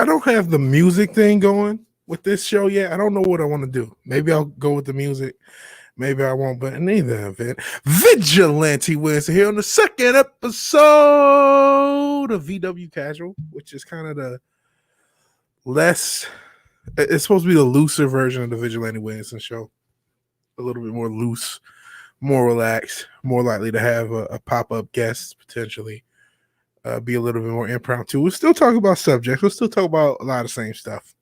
I don't have the music thing going with this show yet. I don't know what I want to do. Maybe I'll go with the music. Maybe I won't. But in either event, Vigilante Wednesday here on the second episode of VW Casual, which is kind of the less. It's supposed to be the looser version of the Vigilante Williamson show. A little bit more loose, more relaxed, more likely to have a pop-up guest potentially. Be a little bit more impromptu. We'll still talk about subjects. We'll still talk about a lot of the same stuff.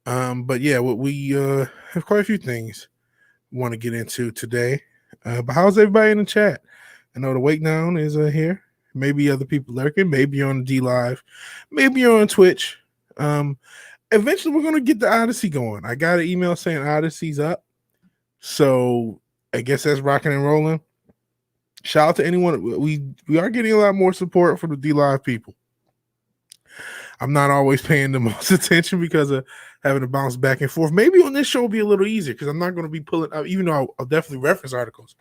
But yeah, we have quite a few things we want to get into today. But how's everybody in the chat? I know the Wake Down is here. Maybe other people lurking. Maybe you're on D Live. Maybe you're on Twitch. Eventually, we're going to get the Odyssey going. I got an email saying Odyssey's up. So I guess that's rocking and rolling. Shout out to anyone. We are getting a lot more support from the D Live people. I'm not always paying the most attention because of having to bounce back and forth. Maybe on this show will be a little easier because I'm not going to be pulling up, even though I'll definitely reference articles.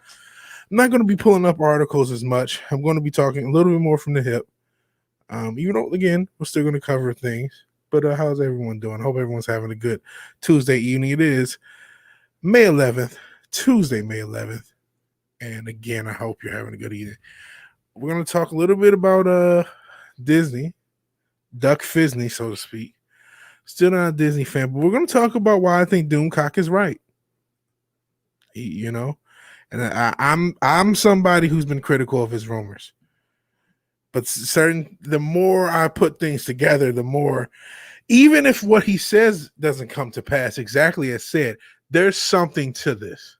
I'm not going to be pulling up articles as much. I'm going to be talking a little bit more from the hip. Even though, again, we're still going to cover things. But how's everyone doing? I hope everyone's having a good Tuesday evening. It is May 11th, Tuesday, May 11th. And again, I hope you're having a good evening. We're going to talk a little bit about Disney, Duck Fizney, so to speak. Still not a Disney fan, but we're going to talk about why I think Doomcock is right. You know, and I'm somebody who's been critical of his rumors. But the more I put things together, the more, even if what he says doesn't come to pass exactly as said, there's something to this.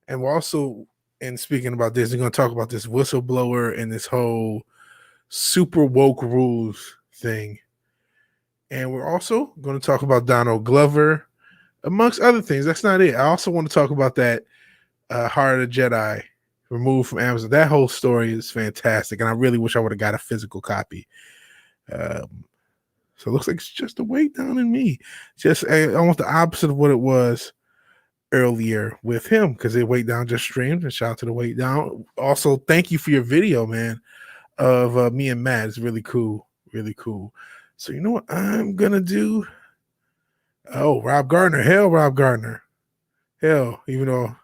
And we're also, and speaking about this, we're going to talk about this whistleblower and this whole super woke rules thing. And we're also going to talk about Donald Glover, amongst other things. That's not it. I also want to talk about that Heart of the Jedi removed from Amazon. That whole story is fantastic, and I really wish I would have got a physical copy. So it looks like it's just a weight down in me. Just almost the opposite of what it was earlier with him, because the Weight Down just streamed, and shout out to the Weight Down. Also, thank you for your video, man, of me and Matt. It's really cool. Really cool. So you know what I'm gonna do? Oh, Rob Gardner. Hell, Rob Gardner. Hell, even though I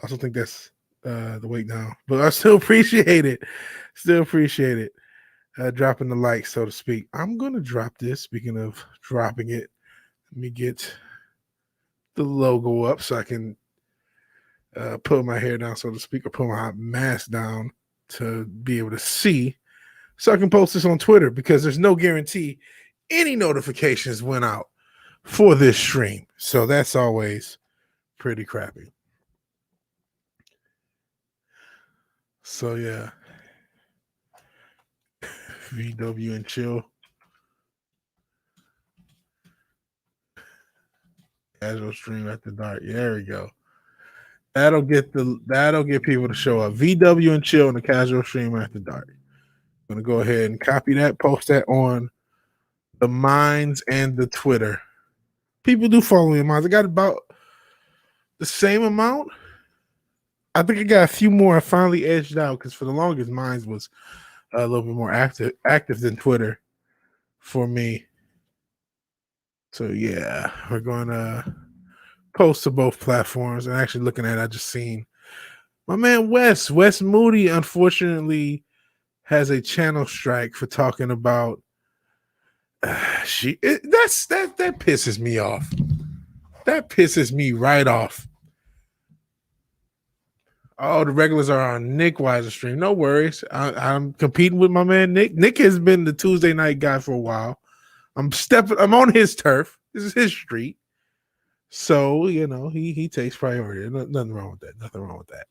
also think that's the Weight Down. But I still appreciate it. Still appreciate it. Dropping the like, so to speak. I'm gonna drop this. Speaking of dropping it, let me get the logo up so I can put my hair down, so to speak, or put my mask down to be able to see, so I can post this on Twitter, because there's no guarantee any notifications went out for this stream. So that's always pretty crappy. So yeah. VW and chill. Casual stream after dark. Yeah, there we go. That'll get people to show up. VW and chill in the casual stream after dark. I'm gonna go ahead and copy that, post that on the Minds and the Twitter. People do follow me on Minds. I got about the same amount. I think I got a few more. I finally edged out, because for the longest, Minds was a little bit more active than Twitter for me. So yeah, we're going to post to both platforms. And actually looking at it, I just seen my man Wes Moody, unfortunately, has a channel strike for talking about that pisses me off. That pisses me right off. Oh, the regulars are on Nick Weiser stream. No worries. I'm competing with my man Nick. Nick has been the Tuesday night guy for a while. I'm on his turf. This is his street. So, you know, he takes priority. Nothing wrong with that. Nothing wrong with that.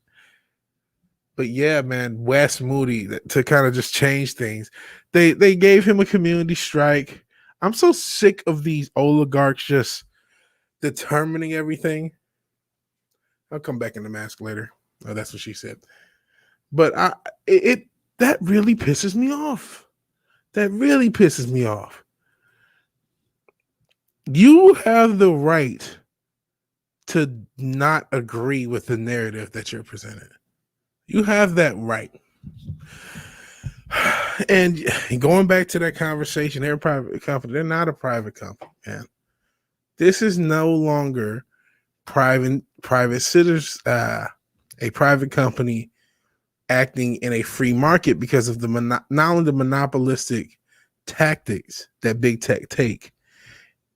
But yeah, man, Wes Moody, to kind of just change things. They gave him a community strike. I'm so sick of these oligarchs just determining everything. I'll come back in the mask later. Oh, that's what she said. But that really pisses me off. That really pisses me off. You have the right to not agree with the narrative that you're presenting. You have that right. And going back to that conversation, they're a private company. They're not a private company, man. This is no longer private citizens, a private company acting in a free market because of the not only the monopolistic tactics that big tech take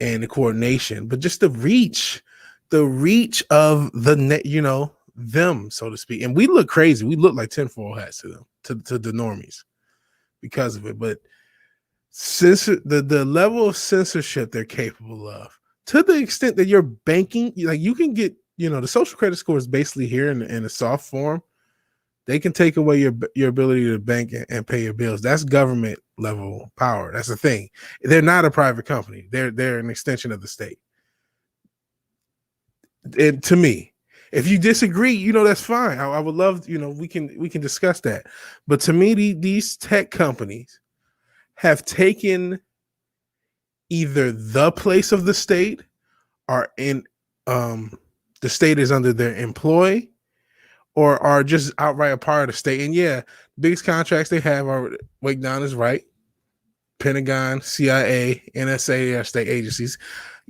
and the coordination, but just the reach of the net, them, so to speak. And we look crazy. We look like tinfoil hats to them, to the normies because of it. But the level of censorship they're capable of, to the extent that you're banking, like you can get, the social credit score is basically here in a soft form. They can take away your ability to bank and pay your bills. That's government level power. That's the thing. They're not a private company. They're an extension of the state. And to me, if you disagree, that's fine. I would love, we can discuss that. But to me, these tech companies have taken either the place of the state or in the state is under their employ, or are just outright a part of the state. And yeah, biggest contracts they have are, Wake Down is right, Pentagon, CIA, NSA are state agencies,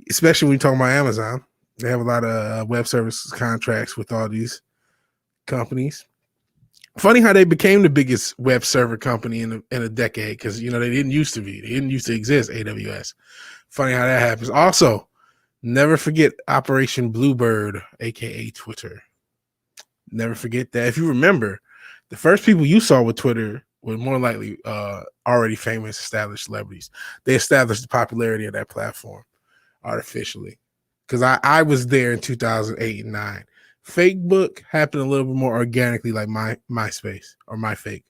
especially when you're talking about Amazon. They have a lot of web services contracts with all these companies. Funny how they became the biggest web server company in a decade, because they didn't used to be. They didn't used to exist, AWS. Funny how that happens. Also, never forget Operation Bluebird, aka Twitter. Never forget that. If you remember, the first people you saw with Twitter were more likely already famous, established celebrities. They established the popularity of that platform artificially. Because I was there in 2008 and 9. Facebook happened a little bit more organically, like MySpace or MyFake.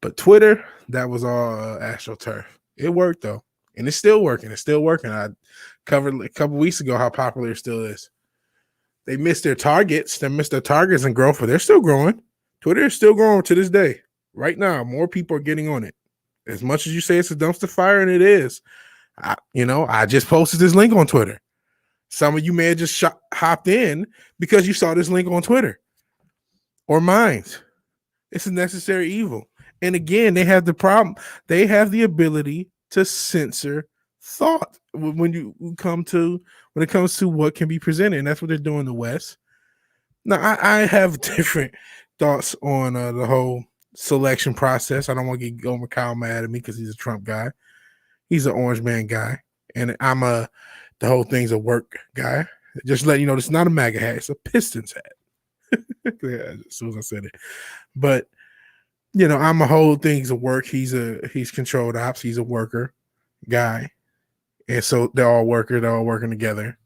But Twitter, that was all AstroTurf. It worked though, and it's still working. It's still working. I covered a couple weeks ago how popular it still is. They missed their targets. They missed their targets in growth, but they're still growing. Twitter is still growing to this day. Right now, more people are getting on it. As much as you say it's a dumpster fire, and it is. I just posted this link on Twitter. Some of you may have just hopped in because you saw this link on Twitter or mine. It's a necessary evil. And again, they have the problem. They have the ability to censor thought when it comes to what can be presented. And that's what they're doing in the West. Now, I have different thoughts on the whole selection process. I don't want to get Gomer Kyle mad at me because he's a Trump guy. He's an orange man guy. And I'm the whole thing's a work guy. Just let you know, it's not a MAGA hat. It's a Pistons hat. Yeah, as soon as I said it. But, I'm a whole thing's a work. He's controlled ops. He's a worker guy. And so they're all workers. They're all working together.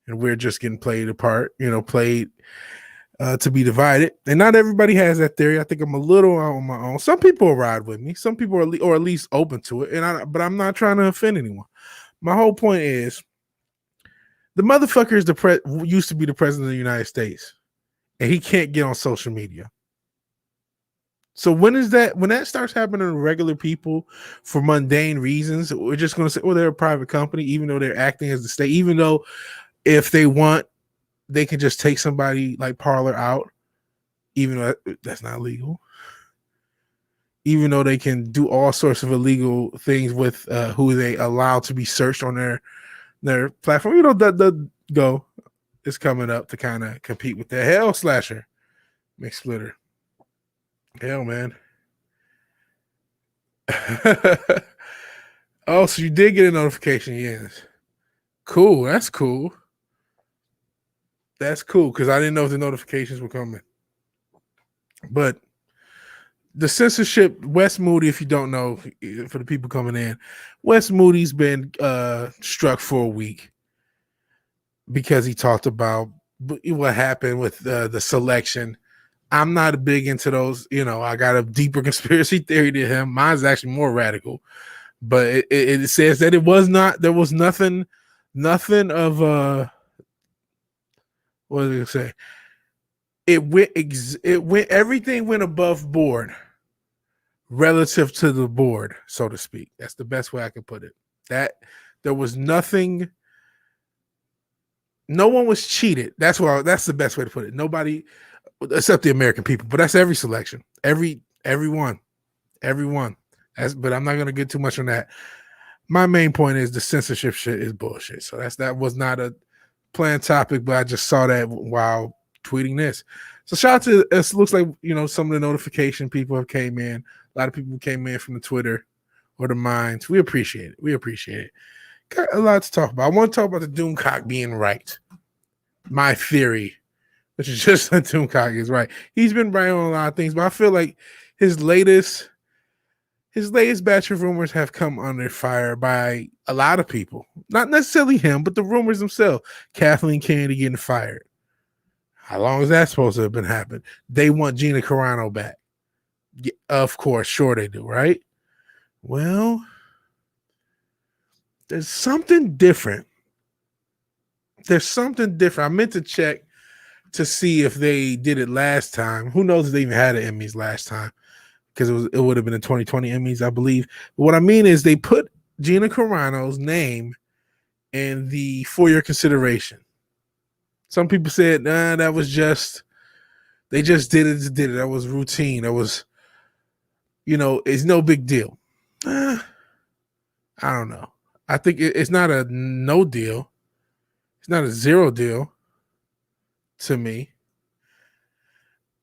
And we're just getting played apart, played to be divided. And not everybody has that theory. I think I'm a little on my own. Some people will ride with me. Some people are at least open to it. But I'm not trying to offend anyone. My whole point is, the motherfucker is used to be the president of the United States, and he can't get on social media. So when that starts happening to regular people for mundane reasons, we're just going to say, they're a private company, even though they're acting as the state, even though if they want, they can just take somebody like Parler out, even though that's not legal. Even though they can do all sorts of illegal things with who they allow to be searched on their platform. The Go is coming up to kind of compete with the Hell Slasher Mix Splitter. Hell, man. Oh, so you did get a notification, yes. Cool. That's cool. That's cool, because I didn't know if the notifications were coming. But the censorship, Wes Moody, if you don't know, for the people coming in, Wes Moody's been struck for a week because he talked about what happened with the selection. I'm not big into those. I got a deeper conspiracy theory to him. Mine's actually more radical, but it says that there was nothing of what did it say? Everything went above board relative to the board, so to speak. That's the best way I can put it. That there was nothing. No one was cheated. That's the best way to put it. Nobody, except the American people, but that's every selection. Everyone. But I'm not going to get too much on that. My main point is the censorship shit is bullshit. So that was not a planned topic, but I just saw that while tweeting this. So shout out to it. Looks like some of the notification people have came in. A lot of people came in from the Twitter or the Minds. We appreciate it. We appreciate it. Got a lot to talk about. I want to talk about the Doomcock being right. My theory, which is just that Doomcock is right. He's been right on a lot of things, but I feel like his latest batch of rumors have come under fire by a lot of people. Not necessarily him, but the rumors themselves. Kathleen Kennedy getting fired. How long is that supposed to have been happening? They want Gina Carano back. Yeah, of course, sure they do, right? Well, there's something different. I meant to check to see if they did it last time. Who knows if they even had an Emmys last time? Because it would have been the 2020 Emmys, I believe. But what I mean is they put Gina Carano's name in the for your consideration. Some people said, nah, that was just, they just did it. That was routine. That was, it's no big deal. I don't know. I think it's not a no deal. It's not a zero deal to me.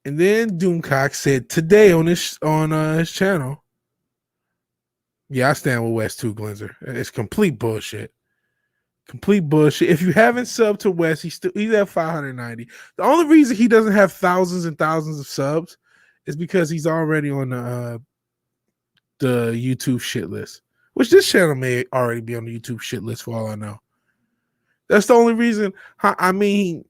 And then Doomcock said today on his channel, yeah, I stand with Wes too, Glenzer. It's complete bullshit. Complete bullshit. If you haven't subbed to Wes, he's at 590. The only reason he doesn't have thousands and thousands of subs is because he's already on the YouTube shit list, which this channel may already be on the YouTube shit list for all I know. That's the only reason. I mean,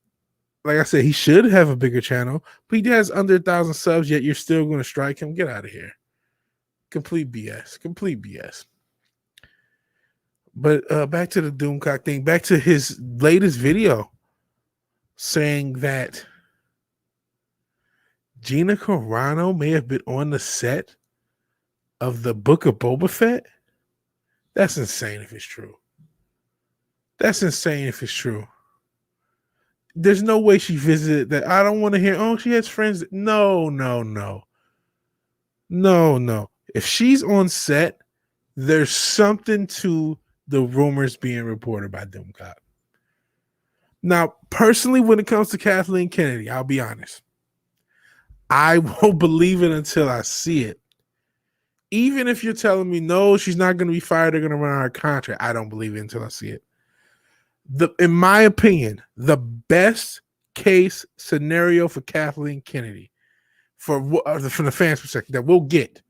like I said, he should have a bigger channel, but he has under 1,000 subs, yet you're still going to strike him. Get out of here. Complete BS. Complete BS. But back to the Doomcock thing, back to his latest video saying that Gina Carano may have been on the set of the Book of Boba Fett. That's insane if it's true. That's insane if it's true. There's no way she visited that. I don't want to hear, oh, she has friends. No. If she's on set, there's something to the rumors being reported by Doomcock. Now, personally, when it comes to Kathleen Kennedy, I'll be honest. I won't believe it until I see it. Even if you're telling me, no, she's not going to be fired, they're going to run out her contract, I don't believe it until I see it. In my opinion, the best case scenario for Kathleen Kennedy, from the fans' perspective, that we'll get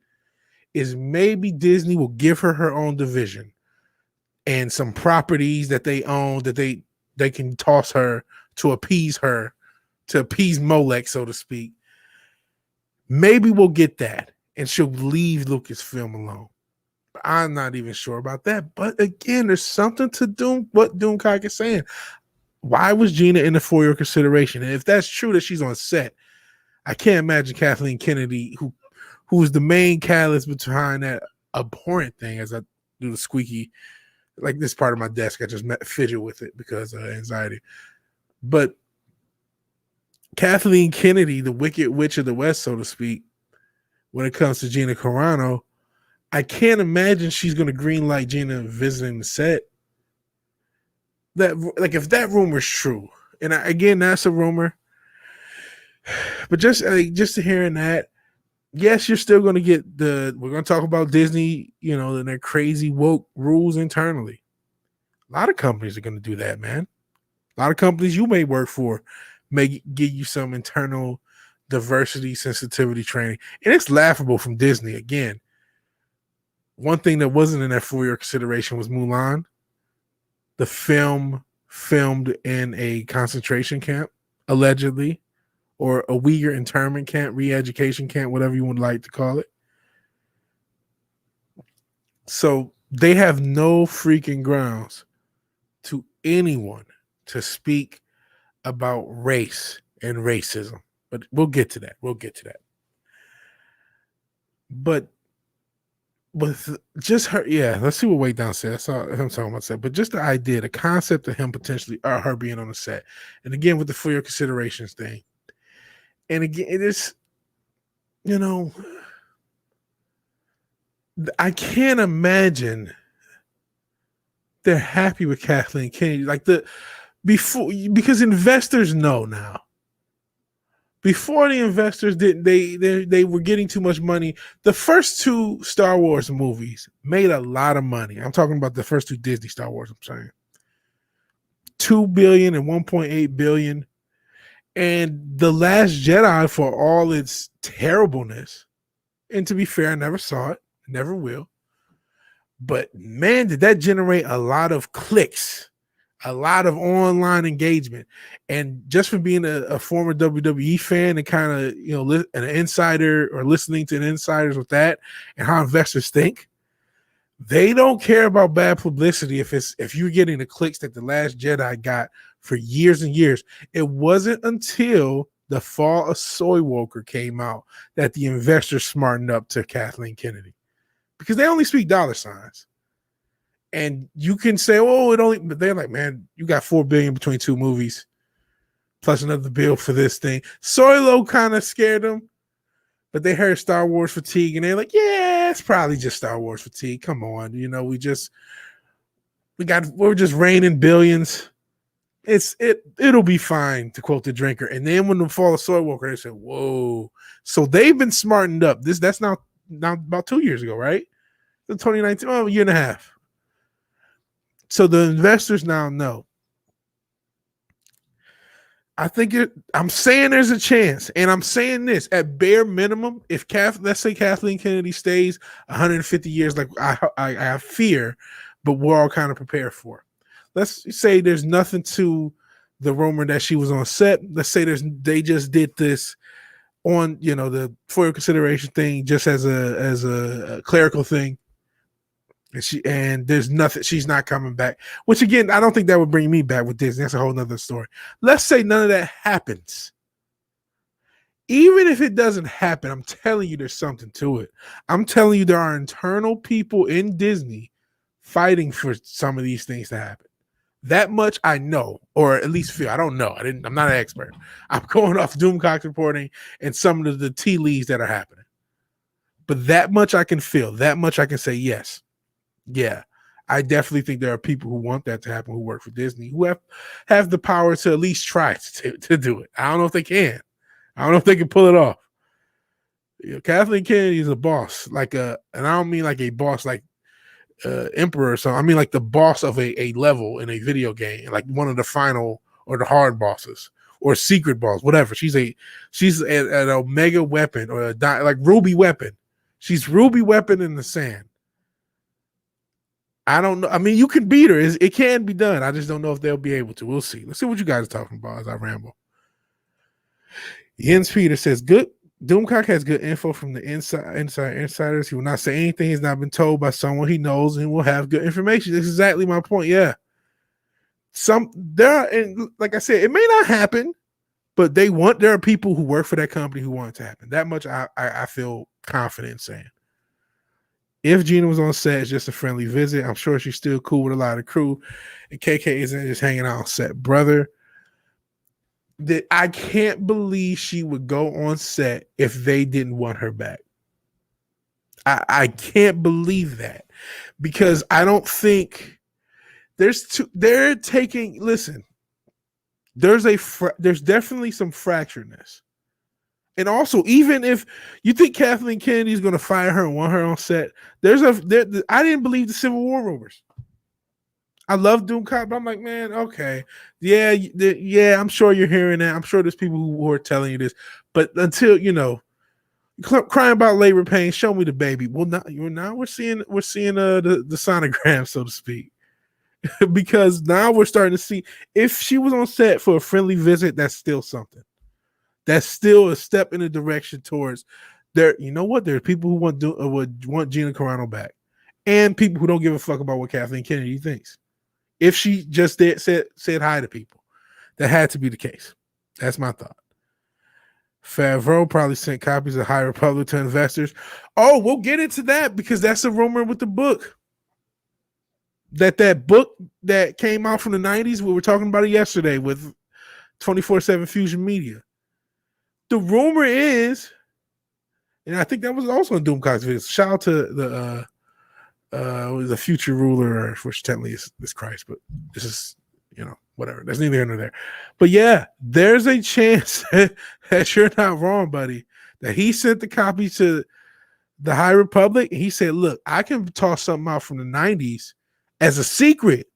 is maybe Disney will give her her own division and some properties that they own that they can toss her to appease Molech, so to speak. Maybe we'll get that, and she'll leave Lucasfilm alone. But I'm not even sure about that. But again, there's something to what Doomcock is saying. Why was Gina in the for your consideration? And if that's true that she's on set, I can't imagine Kathleen Kennedy, who's the main catalyst behind that abhorrent thing, as I do the squeaky, like this part of my desk, I just fidget with it because of anxiety. But Kathleen Kennedy, the Wicked Witch of the West, so to speak, when it comes to Gina Carano, I can't imagine she's going to greenlight Gina visiting the set. That, like, if that rumor is true, and again, that's a rumor, but just to hearing that, yes, you're still going to get we're going to talk about Disney, and their crazy woke rules internally. A lot of companies are going to do that, man. A lot of companies you may work for may give you some internal diversity sensitivity training. And it's laughable from Disney. Again, one thing that wasn't in there for your consideration was Mulan. The film filmed in a concentration camp, allegedly, or a Uyghur internment camp, re-education camp, whatever you would like to call it. So they have no freaking grounds to anyone to speak about race and racism. But we'll get to that. But with just her, yeah, let's see what Wade Down said. I saw him talking about that. But just the idea, the concept of him potentially, or her being on the set. And again, with the for your considerations thing. And again, it is, I can't imagine they're happy with Kathleen Kennedy. Like because investors know now. Before the investors didn't, they were getting too much money. The first two Star Wars movies made a lot of money. I'm talking about the first two Disney Star Wars. I'm saying $2 billion and $1.8 billion. And The Last Jedi, for all its terribleness, and to be fair, I never saw it, never will. But man, did that generate a lot of clicks, a lot of online engagement. And just from being a former WWE fan and kind of, an insider or listening to insiders with that and how investors think, they don't care about bad publicity if you're getting the clicks that The Last Jedi got for years and years. It wasn't until The Fall of Skywalker came out that the investors smartened up to Kathleen Kennedy, because they only speak dollar signs. And you can say, but they're like, man, you got $4 billion between two movies, plus another bill for this thing. Solo kind of scared them, but they heard Star Wars fatigue, and they're like, yeah, it's probably just Star Wars fatigue. Come on, we're just raining billions. It'll be fine, to quote the drinker. And then when The Fall of Skywalker, they said, whoa. So they've been smartened up. That's now about 2 years ago, right? 2019, a year and a half. So the investors now know. I think I'm saying there's a chance, and I'm saying this at bare minimum. If let's say Kathleen Kennedy stays 150 years, like I fear, but we're all kind of prepared for. Let's say there's nothing to the rumor that she was on set. Let's say they just did this on the for your consideration thing, just as a clerical thing. And there's nothing, she's not coming back, which again, I don't think that would bring me back with Disney. That's a whole nother story. Let's say none of that happens. Even if it doesn't happen, I'm telling you, there's something to it. I'm telling you, there are internal people in Disney fighting for some of these things to happen. That much I know, or at least feel. I don't know. I'm not an expert. I'm going off Doomcock's reporting and some of the tea leaves that are happening. But that much I can feel. That much I can say yes. Yeah, I definitely think there are people who want that to happen, who work for Disney, who have the power to at least try to do it. I don't know if they can. I don't know if they can pull it off. Kathleen Kennedy is a boss, and I don't mean like a boss like Emperor or something. I mean like the boss of a level in a video game, like one of the final or the hard bosses or secret boss, whatever. She's an Omega weapon or like Ruby weapon. She's Ruby weapon in the sand. I don't know. I mean, you can beat her. It can be done. I just don't know if they'll be able to. We'll see. Let's see what you guys are talking about as I ramble. Jens Peter says, good. Doomcock has good info from the insiders. He will not say anything he's not been told by someone he knows, and will have good information. That's exactly my point. Yeah. And like I said, it may not happen, but there are people who work for that company who want it to happen. That much I feel confident in saying. If Gina was on set, it's just a friendly visit. I'm sure she's still cool with a lot of crew. And KK isn't just hanging out on set. Brother, I can't believe she would go on set if they didn't want her back. I can't believe that, because I don't think there's definitely some fracturedness. And also, even if you think Kathleen Kennedy is going to fire her and want her on set, I didn't believe the Civil War rumors. I love Doomcock, but I'm like, man, okay. Yeah, I'm sure you're hearing that. I'm sure there's people who are telling you this. But until, crying about labor pain, show me the baby. Well, now we're seeing the sonogram, so to speak. Because now we're starting to see, if she was on set for a friendly visit, that's still something. That's still a step in the direction towards there. You know what? There are people who would want Gina Carano back, and people who don't give a fuck about what Kathleen Kennedy thinks. If she just said hi to people, that had to be the case. That's my thought. Favreau probably sent copies of High Republic to investors. Oh, we'll get into that, because that's a rumor with the book. That book that came out from the 90s, we were talking about it yesterday with 24/7 Fusion Media. The rumor is And I think that was also in Doomcock's video. Shout out to the future ruler, which technically is Christ, but this is, whatever. That's neither here nor there. But yeah, there's a chance that you're not wrong, buddy, that he sent the copy to the High Republic. He said, look, I can toss something out from the 90s as a secret,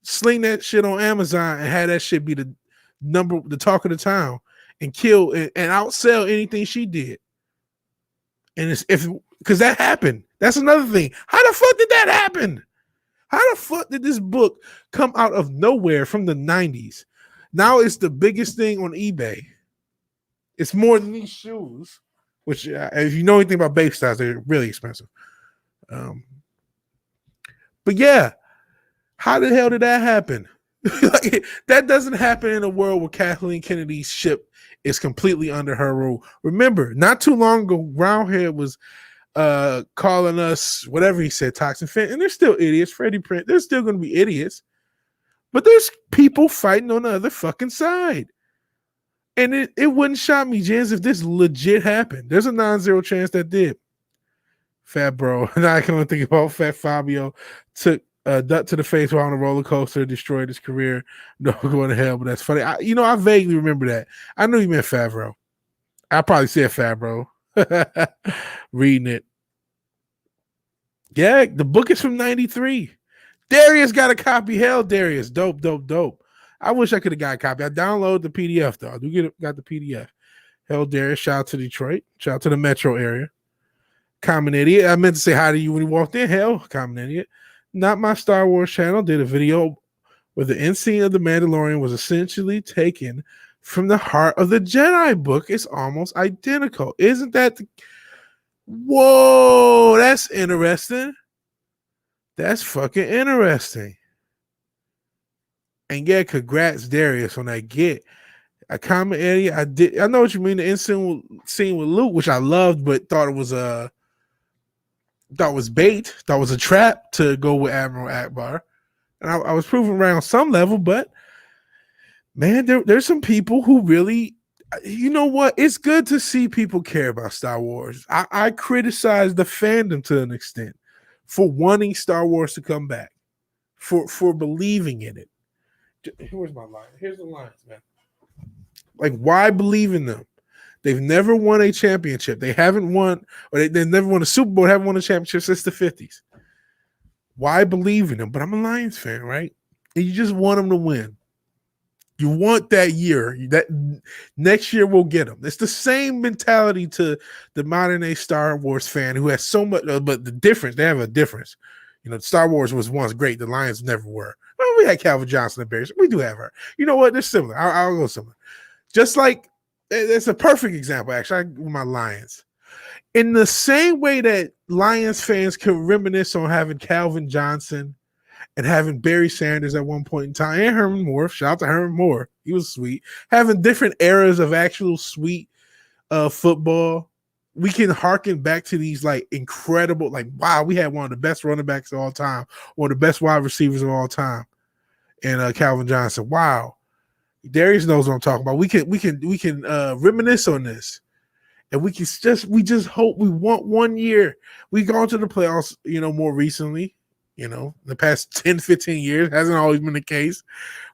sling that shit on Amazon and have that shit be the talk of the town and kill and outsell anything she did. And it's because that happened. That's another thing. How the fuck did that happen? How the fuck did this book come out of nowhere from the 90s? Now it's the biggest thing on eBay. It's more than these shoes, which if you know anything about babe styles, they're really expensive. But yeah, how the hell did that happen? Like, that doesn't happen in a world where Kathleen Kennedy's ship is completely under her rule. Remember, not too long ago, Roundhead was calling us whatever he said, toxic fan, and they're still idiots. Freddie Prinze, they're still going to be idiots, but there's people fighting on the other fucking side. And it wouldn't shock me, Jens, if this legit happened. There's a 9-0 chance that did. Fat bro, and I can only think about Fat Fabio took duck to the face while on a roller coaster, destroyed his career. No, going to hell, but that's funny. I vaguely remember that. I knew you meant Favreau. I probably said Favreau. Reading it. Yeah, the book is from 93. Darius got a copy. Hell, Darius. Dope. I wish I could have got a copy. I downloaded the PDF, though. I do got the PDF. Hell, Darius. Shout out to Detroit. Shout out to the metro area. Common idiot. I meant to say hi to you when you walked in. Hell, common idiot. Not My Star Wars channel did a video where the end scene of The Mandalorian was essentially taken from the Heart of the Jedi book. It's almost identical. Isn't that Whoa, that's interesting. That's fucking interesting. And yeah, congrats, Darius, on that get. A comment area. I know what you mean. The instant scene with Luke, which I loved, but thought was bait, thought was a trap to go with Admiral Akbar. And I was proven right on some level, but man, there's some people who really, you know what? It's good to see people care about Star Wars. I criticize the fandom to an extent for wanting Star Wars to come back, for believing in it. Here's my line. Here's the lines, man. Like, why believe in them? They've never won a championship. They haven't won, or they've never won a Super Bowl. They haven't won a championship since the 50s. Why believe in them? But I'm a Lions fan, right? And you just want them to win. You want that year. That next year we'll get them. It's the same mentality to the modern day Star Wars fan who has so much, but the difference, they have a difference. Star Wars was once great. The Lions never were. Well, we had Calvin Johnson and Bears. We do have her. You know what? They're similar. I'll go similar. Just like, it's a perfect example, actually, with my Lions. In the same way that Lions fans can reminisce on having Calvin Johnson and having Barry Sanders at one point in time, and Herman Moore, shout out to Herman Moore, he was sweet, having different eras of actual sweet football, we can harken back to these like incredible, like, wow, we had one of the best running backs of all time, one of the best wide receivers of all time, and Calvin Johnson. Wow. Darius knows what I'm talking about. We can reminisce on this, and we just hope we want 1 year. We've gone to the playoffs, more recently, the past 10, 15 years. Hasn't always been the case.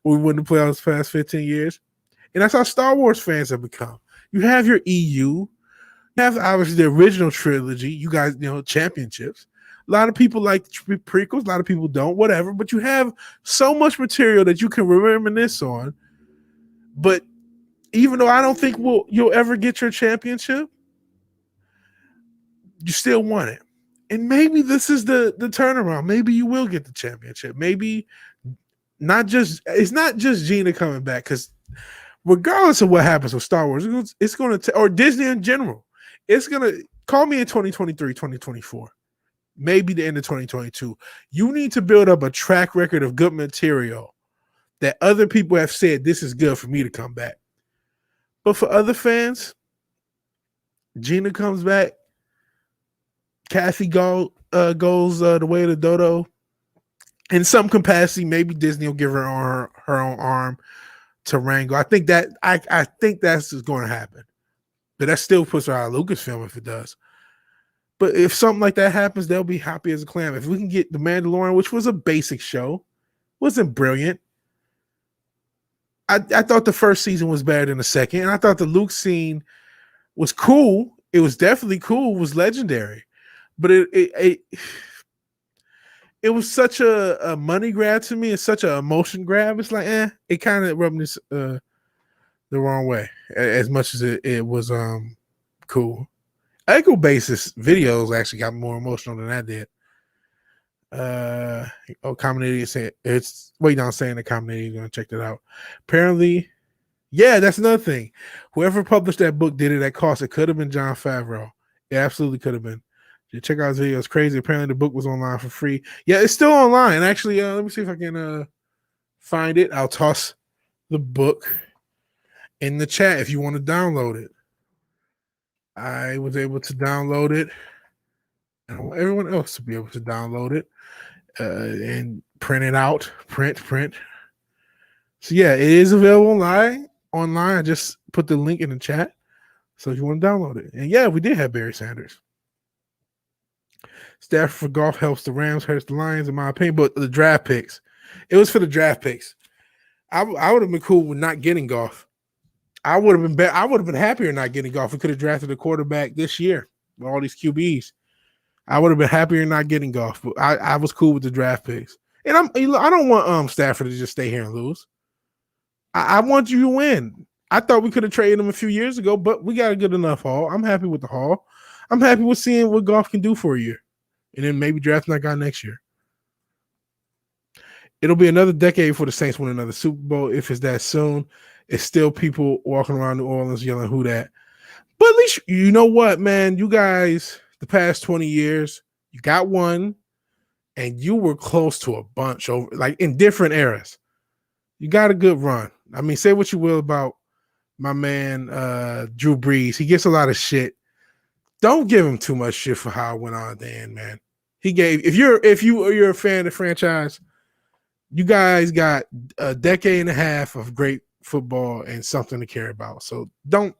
We won the playoffs the past 15 years. And that's how Star Wars fans have become. You have your EU, you have obviously the original trilogy, you guys, championships. A lot of people like the prequels, a lot of people don't, whatever, but you have so much material that you can reminisce on. But even though I don't think you'll ever get your championship, you still want it. And maybe this is the turnaround. Maybe you will get the championship. Maybe it's not just Gina coming back, because regardless of what happens with Star Wars, it's going to, or Disney in general, it's going to, call me in 2023, 2024, maybe the end of 2022. You need to build up a track record of good material that other people have said, this is good for me to come back. But for other fans, Gina comes back, Kathy goes the way of the dodo. In some capacity, maybe Disney will give her own arm to wrangle. I think that's going to happen. But that still puts her out of Lucasfilm if it does. But if something like that happens, they'll be happy as a clam. If we can get The Mandalorian, which was a basic show, wasn't brilliant. I thought the first season was better than the second, and I thought the Luke scene was cool. It was definitely cool. It was legendary, but it was such a money grab to me. It's such an emotion grab. It's like, it kind of rubbed me the wrong way. As much as it was cool. Echo Basis videos actually got more emotional than I did. Common Idiot said it's wait down saying the Common Idiot gonna check that out. Apparently, yeah, that's another thing. Whoever published that book did it at cost. It could have been Jon Favreau. It absolutely could have been. Check out his video. It's crazy. Apparently, the book was online for free. Yeah, it's still online. Actually, let me see if I can find it. I'll toss the book in the chat if you want to download it. I was able to download it. I want everyone else to be able to download it and print it out. Print. So yeah, it is available online. I just put the link in the chat. So if you want to download it. And yeah, we did have Barry Sanders. Stafford for golf helps the Rams, hurts the Lions, in my opinion. But the draft picks, it was for the draft picks. I would have been cool with not getting golf. I would have been happier not getting golf. We could have drafted a quarterback this year with all these QBs. I would have been happier not getting golf, but I was cool with the draft picks. And I don't want Stafford to just stay here and lose. I want you to win. I thought we could have traded him a few years ago, but we got a good enough haul. I'm happy with the haul. I'm happy with seeing what golf can do for a year. And then maybe drafting that guy next year. It'll be another decade before the Saints win another Super Bowl. If it's that soon, it's still people walking around New Orleans yelling, "Who that?" But at least, you know what, man? You guys, the past 20 years, you got one, and you were close to a bunch over, like in different eras. You got a good run. I mean, say what you will about my man Drew Brees. He gets a lot of shit. Don't give him too much shit for how it went on at the end, man. If you're a fan of the franchise, you guys got a decade and a half of great football and something to care about. So don't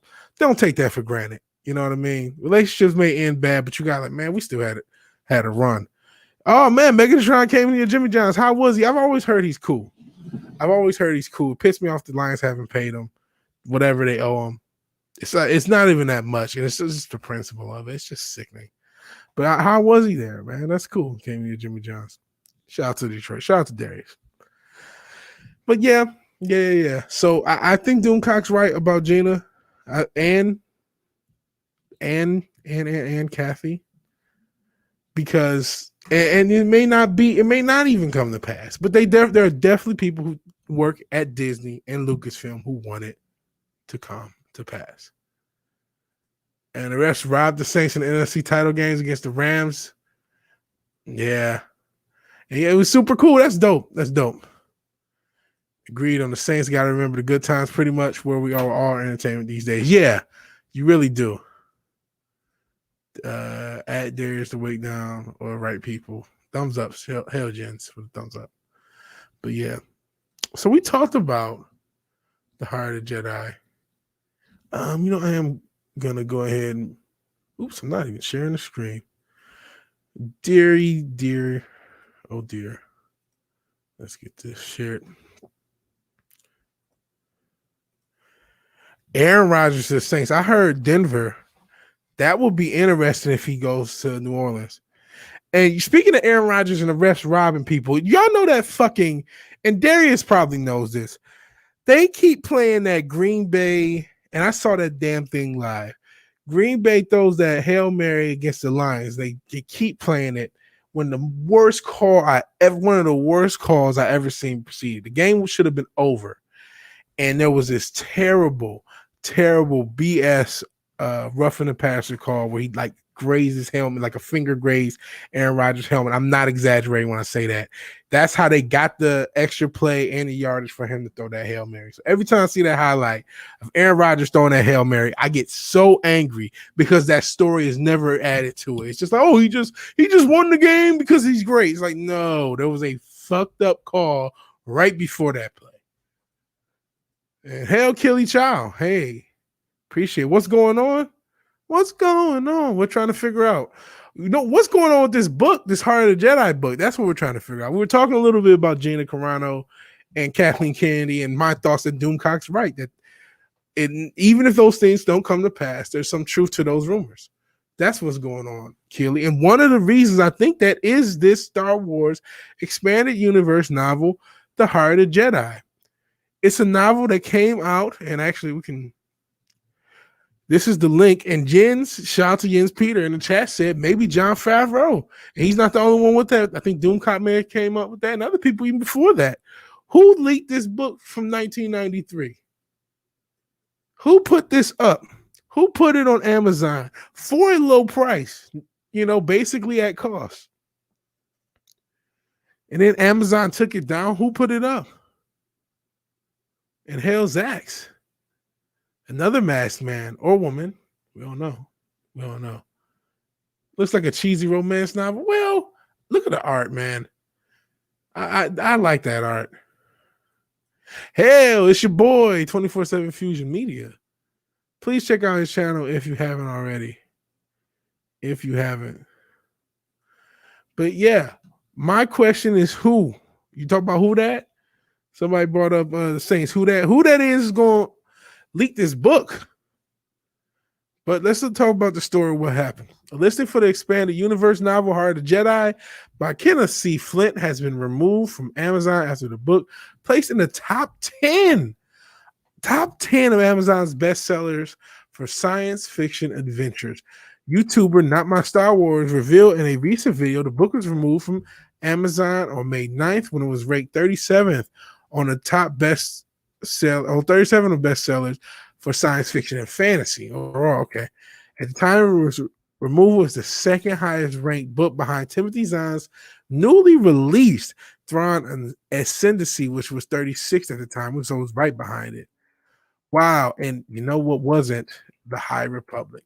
take that for granted. You know what I mean? Relationships may end bad, but you got man, we still had a run. Oh man, Megatron came in here. Jimmy John's. How was he? I've always heard he's cool. It pissed me off the Lions haven't paid him whatever they owe him. It's not even that much, and it's just the principle of it. It's just sickening. But how was he there, man? That's cool. Came in here, Jimmy John's. Shout out to Detroit. Shout out to Darius. But yeah. So I think Doomcock's right about Gina and Kathy, because and it may not even come to pass. But there are definitely people who work at Disney and Lucasfilm who want it to come to pass. And the refs robbed the Saints in the NFC title games against the Rams. Yeah. And yeah, it was super cool. That's dope. Agreed on the Saints. Got to remember the good times, pretty much where we are all entertainment these days. Yeah, you really do. At Darius the wake down or right people. Thumbs up. Hell gens for the thumbs up. But yeah. So we talked about the Heart of Jedi. I am gonna go ahead and I'm not even sharing the screen. Dear. Oh dear. Let's get this shared. Aaron Rodgers to the Saints. I heard Denver. That will be interesting if he goes to New Orleans. And speaking of Aaron Rodgers and the refs robbing people, y'all know that fucking, and Darius probably knows this, they keep playing that Green Bay, and I saw that damn thing live. Green Bay throws that Hail Mary against the Lions. They keep playing it when one of the worst calls I ever seen proceeded. The game should have been over. And there was this terrible BS roughing the passer call where he like grazed his helmet, like a finger grazed Aaron Rodgers' helmet. I'm not exaggerating when I say that. That's how they got the extra play and the yardage for him to throw that Hail Mary. So every time I see that highlight of Aaron Rodgers throwing that Hail Mary, I get so angry because that story is never added to it. It's just like, oh, he just won the game because he's great. It's like, no, there was a fucked up call right before that play. And hell, Killy Child. Hey, Appreciate it. What's going on? What's going on? We're trying to figure out. What's going on with this book, this Heart of the Jedi book? That's what we're trying to figure out. We were talking a little bit about Gina Carano and Kathleen Kennedy, and my thoughts that Doomcock's right. That even if those things don't come to pass, there's some truth to those rumors. That's what's going on, Keely. And one of the reasons I think that is this Star Wars expanded universe novel, The Heart of the Jedi. It's a novel that came out, and actually this is the link. And shout out to Jens Peter in the chat said maybe Jon Favreau. And he's not the only one with that. I think Doomcock may have came up with that, and other people even before that. Who leaked this book from 1993? Who put this up? Who put it on Amazon for a low price? Basically at cost. And then Amazon took it down. Who put it up? And Hell's Axe. Another masked man or woman. We don't know. Looks like a cheesy romance novel. Well, look at the art, man. I like that art. Hell, it's your boy, 24/7 Fusion Media. Please check out his channel if you haven't already. If you haven't. But yeah, my question is who? You talk about who that? Somebody brought up the Saints. Who that is going to leak this book? But let's talk about the story of what happened. A listing for the expanded universe novel Heart of the Jedi by Kenneth C. Flint has been removed from Amazon after the book placed in the top 10 of Amazon's bestsellers for science fiction adventures. YouTuber Not My Star Wars revealed in a recent video the book was removed from Amazon on May 9th when it was ranked 37th on the top 37 of bestsellers for science fiction and fantasy overall. Okay. At the time it was removal was the second highest ranked book behind Timothy Zahn's newly released Thrawn and Ascendancy, which was 36th at the time, so it was right behind it. Wow. And you know what wasn't? The High Republic.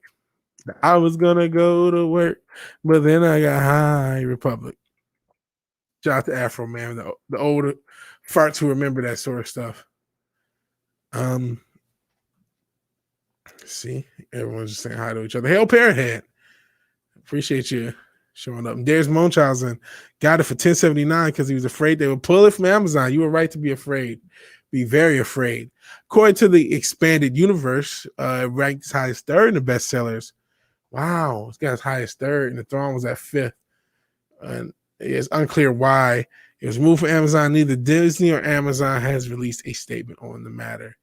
I was gonna go to work, but then I got High Republic. Shout out to Afro Man, the older farts who remember that sort of stuff. See, everyone's just saying hi to each other. Hail Parrothead. Appreciate you showing up. And there's Munchausen. Got it for $10.79 because he was afraid they would pull it from Amazon. You were right to be afraid. Be very afraid. According to the expanded universe, ranked as high as third in the bestsellers. Wow, it's got as high as third, and the Throne was at fifth. And it's unclear why it was moved from Amazon. Neither Disney or Amazon has released a statement on the matter.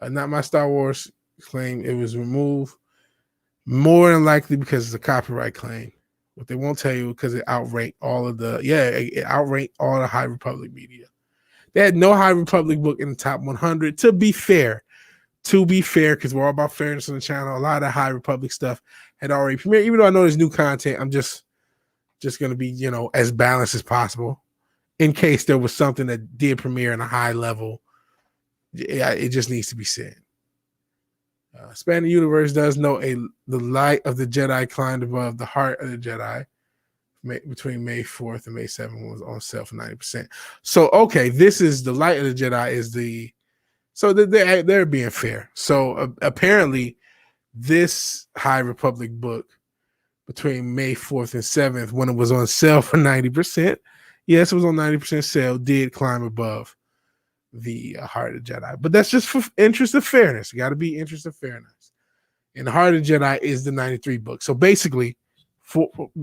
Not My Star Wars claim it was removed more than likely because it's a copyright claim. What they won't tell you because it outranked all of it outranked all the High Republic media. They had no High Republic book in the top 100. To be fair, because we're all about fairness on the channel, a lot of the High Republic stuff had already premiered. Even though I know there's new content, I'm just going to be, as balanced as possible in case there was something that did premiere in a high level. It just needs to be said. Expanded Universe does know the light of the Jedi climbed above the Heart of the Jedi between May 4th and May 7th was on sale for 90%. So, okay, this is the light of the Jedi so they're being fair. So apparently this High Republic book between May 4th and 7th, when it was on sale for 90%, yes, it was on 90% sale, did climb above the Heart of the Jedi. But that's just for interest of fairness. You got to be interest of fairness. And the Heart of the Jedi is the 93 book. So basically,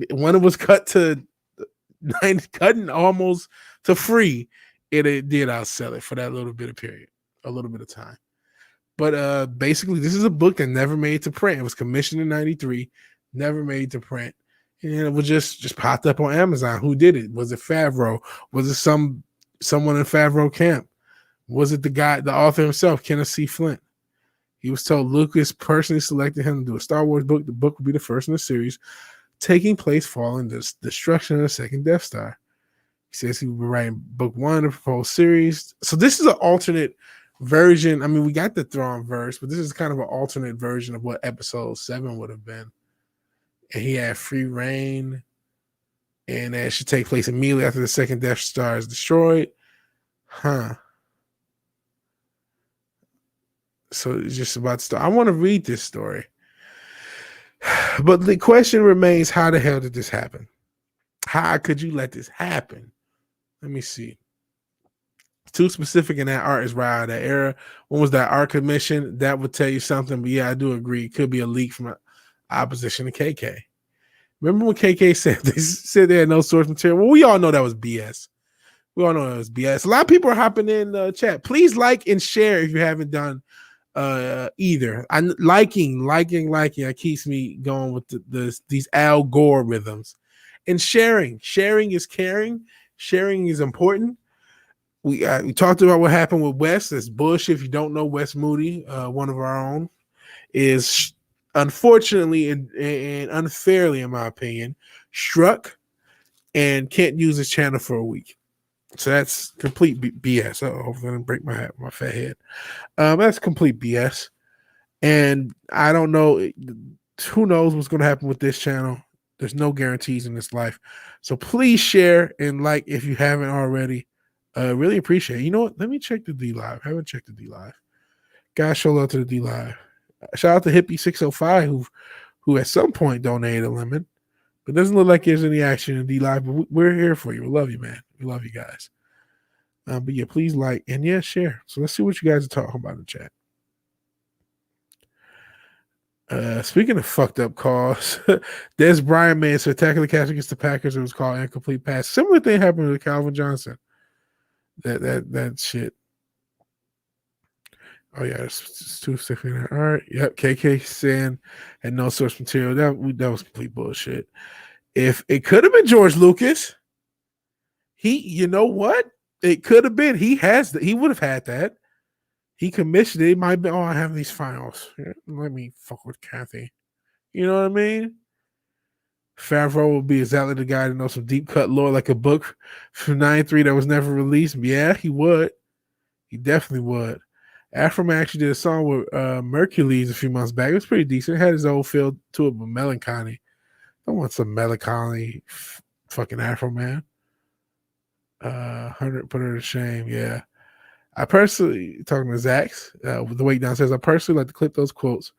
when it was cutting almost to free, it did outsell it for that little bit of period, a little bit of time. But basically, this is a book that never made to print. It was commissioned in 93, never made to print. And it was just popped up on Amazon. Who did it? Was it Favreau? Was it someone in Favreau camp? Was it the author himself, Kenneth C. Flint? He was told Lucas personally selected him to do a Star Wars book. The book would be the first in the series, taking place following the destruction of the second Death Star. He says he will be writing book one of the proposed series. So this is an alternate version. I mean, we got the Thrawn verse, but this is kind of an alternate version of what episode 7 would have been. And he had free reign, and that should take place immediately after the second Death Star is destroyed. So it's just about to start. I want to read this story. But the question remains, how the hell did this happen? How could you let this happen? Let me see. Too specific in that art is right out of that era. When was that art commission? That would tell you something. But yeah, I do agree. It could be a leak from opposition to KK. Remember when KK said they had no source material? Well, we all know that was BS. We all know that was BS. A lot of people are hopping in the chat. Please like and share if you haven't done either. I'm liking. It keeps me going with these algorithms. And sharing is caring. Sharing is important. We talked about what happened with Wes. That's bullshit. If you don't know, Wes Moody, one of our own, is unfortunately and unfairly, in my opinion, struck and can't use his channel for a week. So that's complete BS. Hopefully I didn't break my fat head. That's complete BS. And I don't know. Who knows what's going to happen with this channel? There's no guarantees in this life. So please share and like if you haven't already. Really appreciate it. You know what? Let me check the D Live. I haven't checked the D Live. Guys, show love to the D Live. Shout out to Hippie605 who at some point donated a lemon. But it doesn't look like there's any action in D Live. But we're here for you. We love you, man. We love you guys. But yeah, please like and yeah, share. So let's see what you guys are talking about in the chat. Speaking of fucked up calls, Des Bryant made a spectacular catch against the Packers. It was called incomplete pass. Similar thing happened with Calvin Johnson. That shit. Oh yeah, it's too stiff in there. All right, yep. KK saying had no source material. That was complete bullshit. If it could have been George Lucas, you know what? It could have been. He would have had that. He commissioned it. It might be. Oh, I have these files. Let me fuck with Kathy. You know what I mean? Favreau will be exactly the guy to know some deep cut lore, like a book from '93 that was never released. Yeah, he would. He definitely would. Afroman actually did a song with Mercules a few months back. It was pretty decent. It had his old feel to it, but melancholy. I want some melancholy fucking Afroman. 100 put her to shame. Yeah. I personally, talking to Zach's, with the weight down, says, I personally like to clip those quotes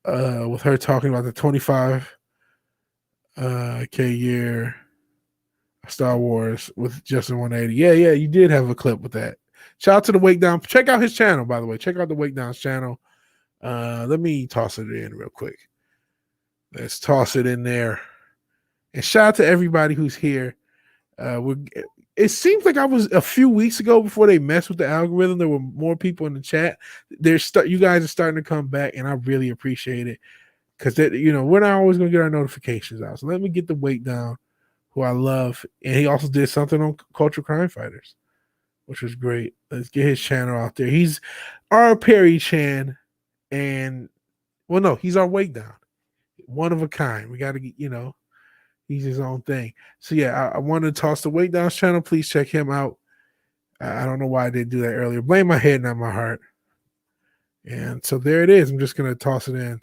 with her talking about the 25K year Star Wars with Justin 180. Yeah, you did have a clip with that. Shout out to the Wake Down. Check out his channel, by the way. Check out the Wake Down's channel. Let me toss it in real quick. Let's toss it in there. And shout out to everybody who's here. It seems like I was a few weeks ago before they messed with the algorithm. There were more people in the chat. You guys are starting to come back, and I really appreciate it because we're not always going to get our notifications out. So let me get the Wake Down, who I love, and he also did something on Cultural Crime Fighters, which was great. Let's get his channel out there. He's our Perry Chan, and he's our Wake Down, one of a kind. We got to get, he's his own thing. So yeah, I wanted to toss the Wake Down's channel. Please check him out. I don't know why I didn't do that earlier. Blame my head, not my heart. And so there it is. I'm just gonna toss it in.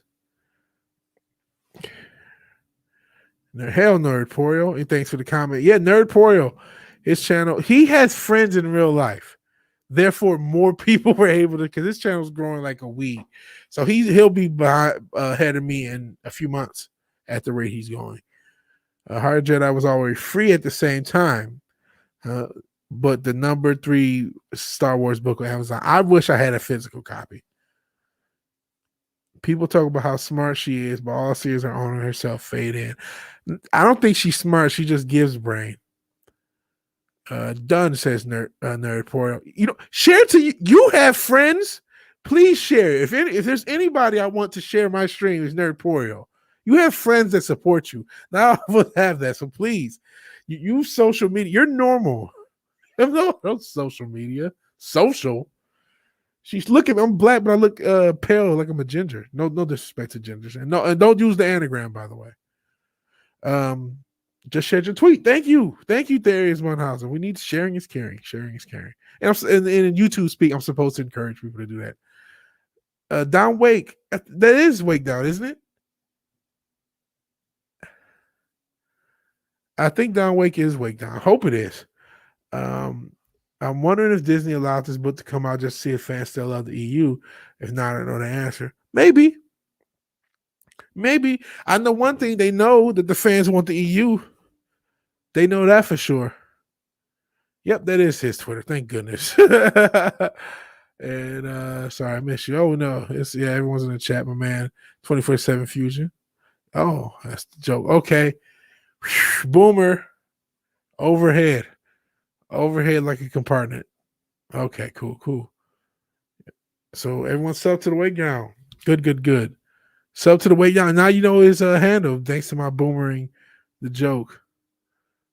Hell, Nerdporio. And thanks for the comment. Yeah, Nerdporio, his channel. He has friends in real life. Therefore, more people were able to, because his channel's growing like a weed. So he'll be ahead of me in a few months at the rate he's going. Hard Jedi was already free at the same time. But the number 3 Star Wars book on Amazon, I wish I had a physical copy. People talk about how smart she is, but all she is her owning herself fade in. I don't think she's smart. She just gives brain. Dunn says Nerdporio. Share to you. You have friends. Please share. If there's anybody I want to share my stream, is Nerdporio. You have friends that support you. Now I will have that. So please, use social media. You're normal. No social media. Social. She's looking. I'm black, but I look pale like I'm a ginger. No disrespect to gingers. And don't use the anagram, by the way. Just shared your tweet. Thank you, Darius Munhausen. We need sharing is caring. Sharing is caring. And in YouTube speak, I'm supposed to encourage people to do that. Down Wake. That is Wake Down, isn't it? I think Down Wake is Wake Down. I hope it is. I'm wondering if Disney allowed this book to come out just to see if fans still love the EU. If not, I know the answer. Maybe. Maybe. I know one thing. They know that the fans want the EU. They know that for sure. Yep, that is his Twitter. Thank goodness. And sorry, I missed you. Oh no, it's everyone's in the chat, my man. 24/7 Fusion. Oh, that's the joke. Okay. Boomer. Overhead. Overhead like a compartment. Okay, cool. So everyone sub to the weight down. Good. Sub to the weight down. Now you know his handle, thanks to my boomering the joke.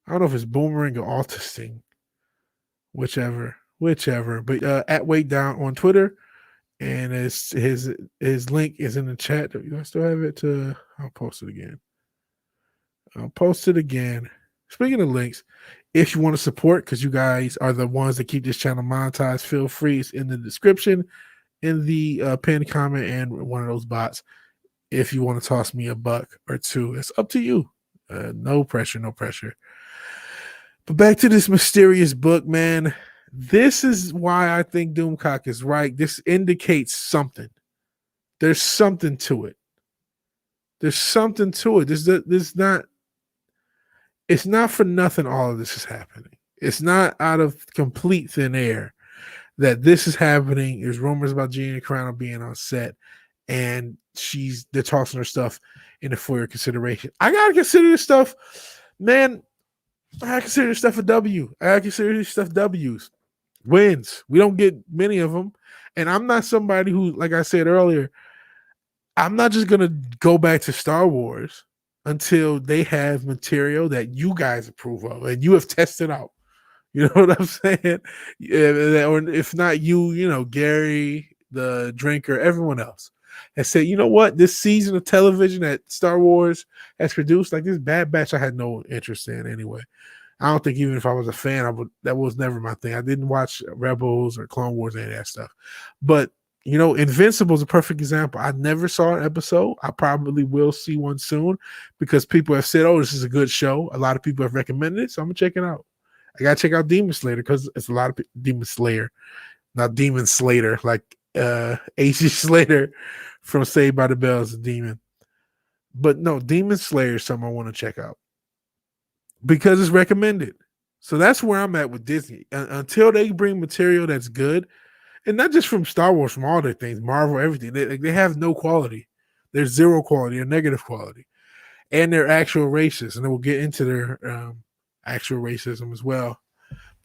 I don't know if it's boomering or autisting. Whichever. But at weight down on Twitter. And his link is in the chat. Do I still have it? I'll post it again. Speaking of links, if you want to support, because you guys are the ones that keep this channel monetized, feel free. It's in the description, in the pinned comment, and one of those bots. If you want to toss me $1 or $2, it's up to you. No pressure. But back to this mysterious book, man. This is why I think Doomcock is right. This indicates something. There's something to it. This not. It's not for nothing. All of this is happening. It's not out of complete thin air that this is happening. There's rumors about Gina Carano being on set, and they're tossing her stuff into for your consideration. I gotta consider this stuff, man. I consider this stuff a W. I consider this stuff W's. Wins. We don't get many of them. And I'm not somebody who, like I said earlier, I'm not just going to go back to Star Wars until they have material that you guys approve of and you have tested out. You know what I'm saying? Yeah, or if not you, Gary, the drinker, everyone else has said, you know what? This season of television that Star Wars has produced, like this Bad Batch, I had no interest in anyway. I don't think even if I was a fan, that was never my thing. I didn't watch Rebels or Clone Wars, any of that stuff. But, Invincible is a perfect example. I never saw an episode. I probably will see one soon because people have said, oh, this is a good show. A lot of people have recommended it, so I'm going to check it out. I got to check out Demon Slayer because it's a lot of Demon Slayer, not Demon Slater, like H.G. Slater from Saved by the Bell is a demon. But no, Demon Slayer is something I want to check out. Because it's recommended. So that's where I'm at with Disney. Until they bring material that's good, and not just from Star Wars, from all their things, Marvel, everything, they have no quality. There's zero quality or negative quality. And they're actual racist. And then we'll get into their actual racism as well.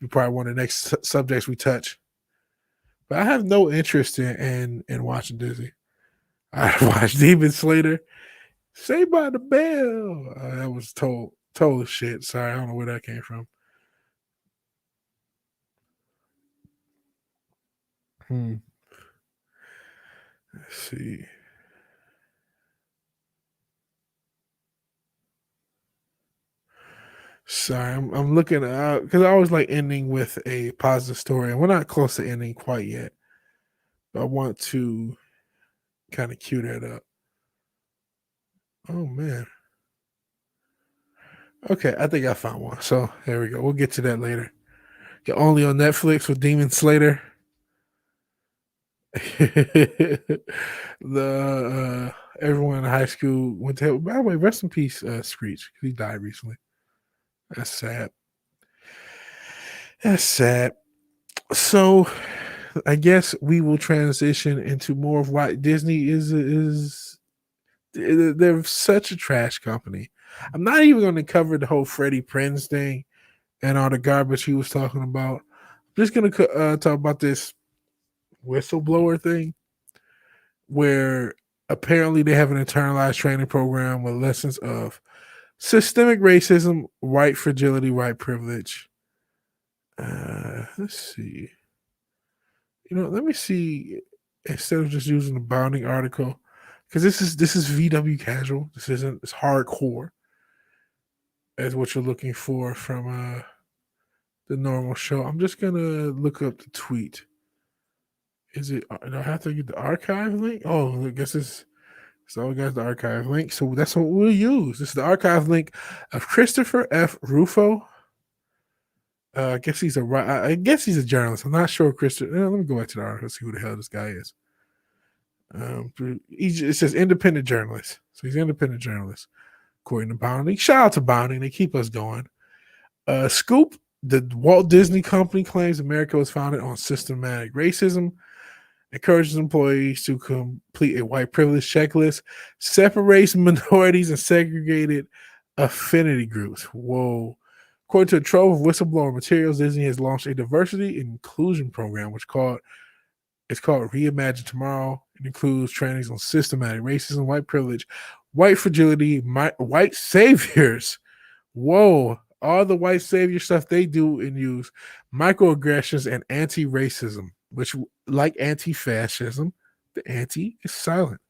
Be probably one of the next subjects we touch. But I have no interest in watching Disney. I watched Demon Slayer. Saved by the Bell. That was total shit. Sorry, I don't know where that came from. Let's see. Sorry, I'm looking because I always like ending with a positive story, and we're not close to ending quite yet. But I want to kind of cue that up. Oh man. Okay, I think I found one. So there we go. We'll get to that later. Get only on Netflix with Demon Slayer. The everyone in high school went to. By the way, rest in peace, Screech. He died recently. That's sad. So, I guess we will transition into more of why Disney is. They're such a trash company. I'm not even going to cover the whole Freddie Prinze thing and all the garbage he was talking about. I'm just going to talk about this whistleblower thing where apparently they have an internalized training program with lessons of systemic racism, white fragility, white privilege. Let's see. Let me see instead of just using the bounding article, because this is VW casual. It's hardcore as what you're looking for from the normal show. I'm just gonna look up the tweet. Is it? Do I have to get the archive link? Oh, I guess so. We got the archive link, so that's what we'll use. This is the archive link of Christopher F. Rufo. I guess he's I guess he's a journalist. I'm not sure, Christian. Let me go back to the article, see who the hell this guy is. It says independent journalist. So he's an independent journalist, according to Bounding. Shout out to Bounding. They keep us going. Scoop, the Walt Disney Company claims America was founded on systematic racism, encourages employees to complete a white privilege checklist, separates minorities and segregated affinity groups. Whoa. According to a trove of whistleblower materials, Disney has launched a diversity and inclusion program, it's called Reimagine Tomorrow. It includes trainings on systematic racism, white privilege, white fragility, white saviors. Whoa. All the white savior stuff they do and use, microaggressions and anti-racism, which, like anti-fascism, the anti is silent.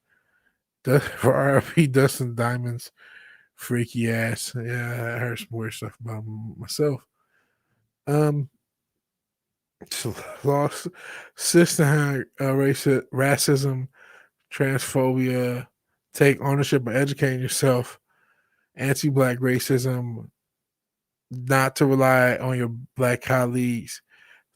For RIP Dustin Diamond's freaky ass. Yeah, I heard some weird stuff about myself. Lost systematic racism, transphobia, take ownership by educating yourself, anti-black racism, not to rely on your black colleagues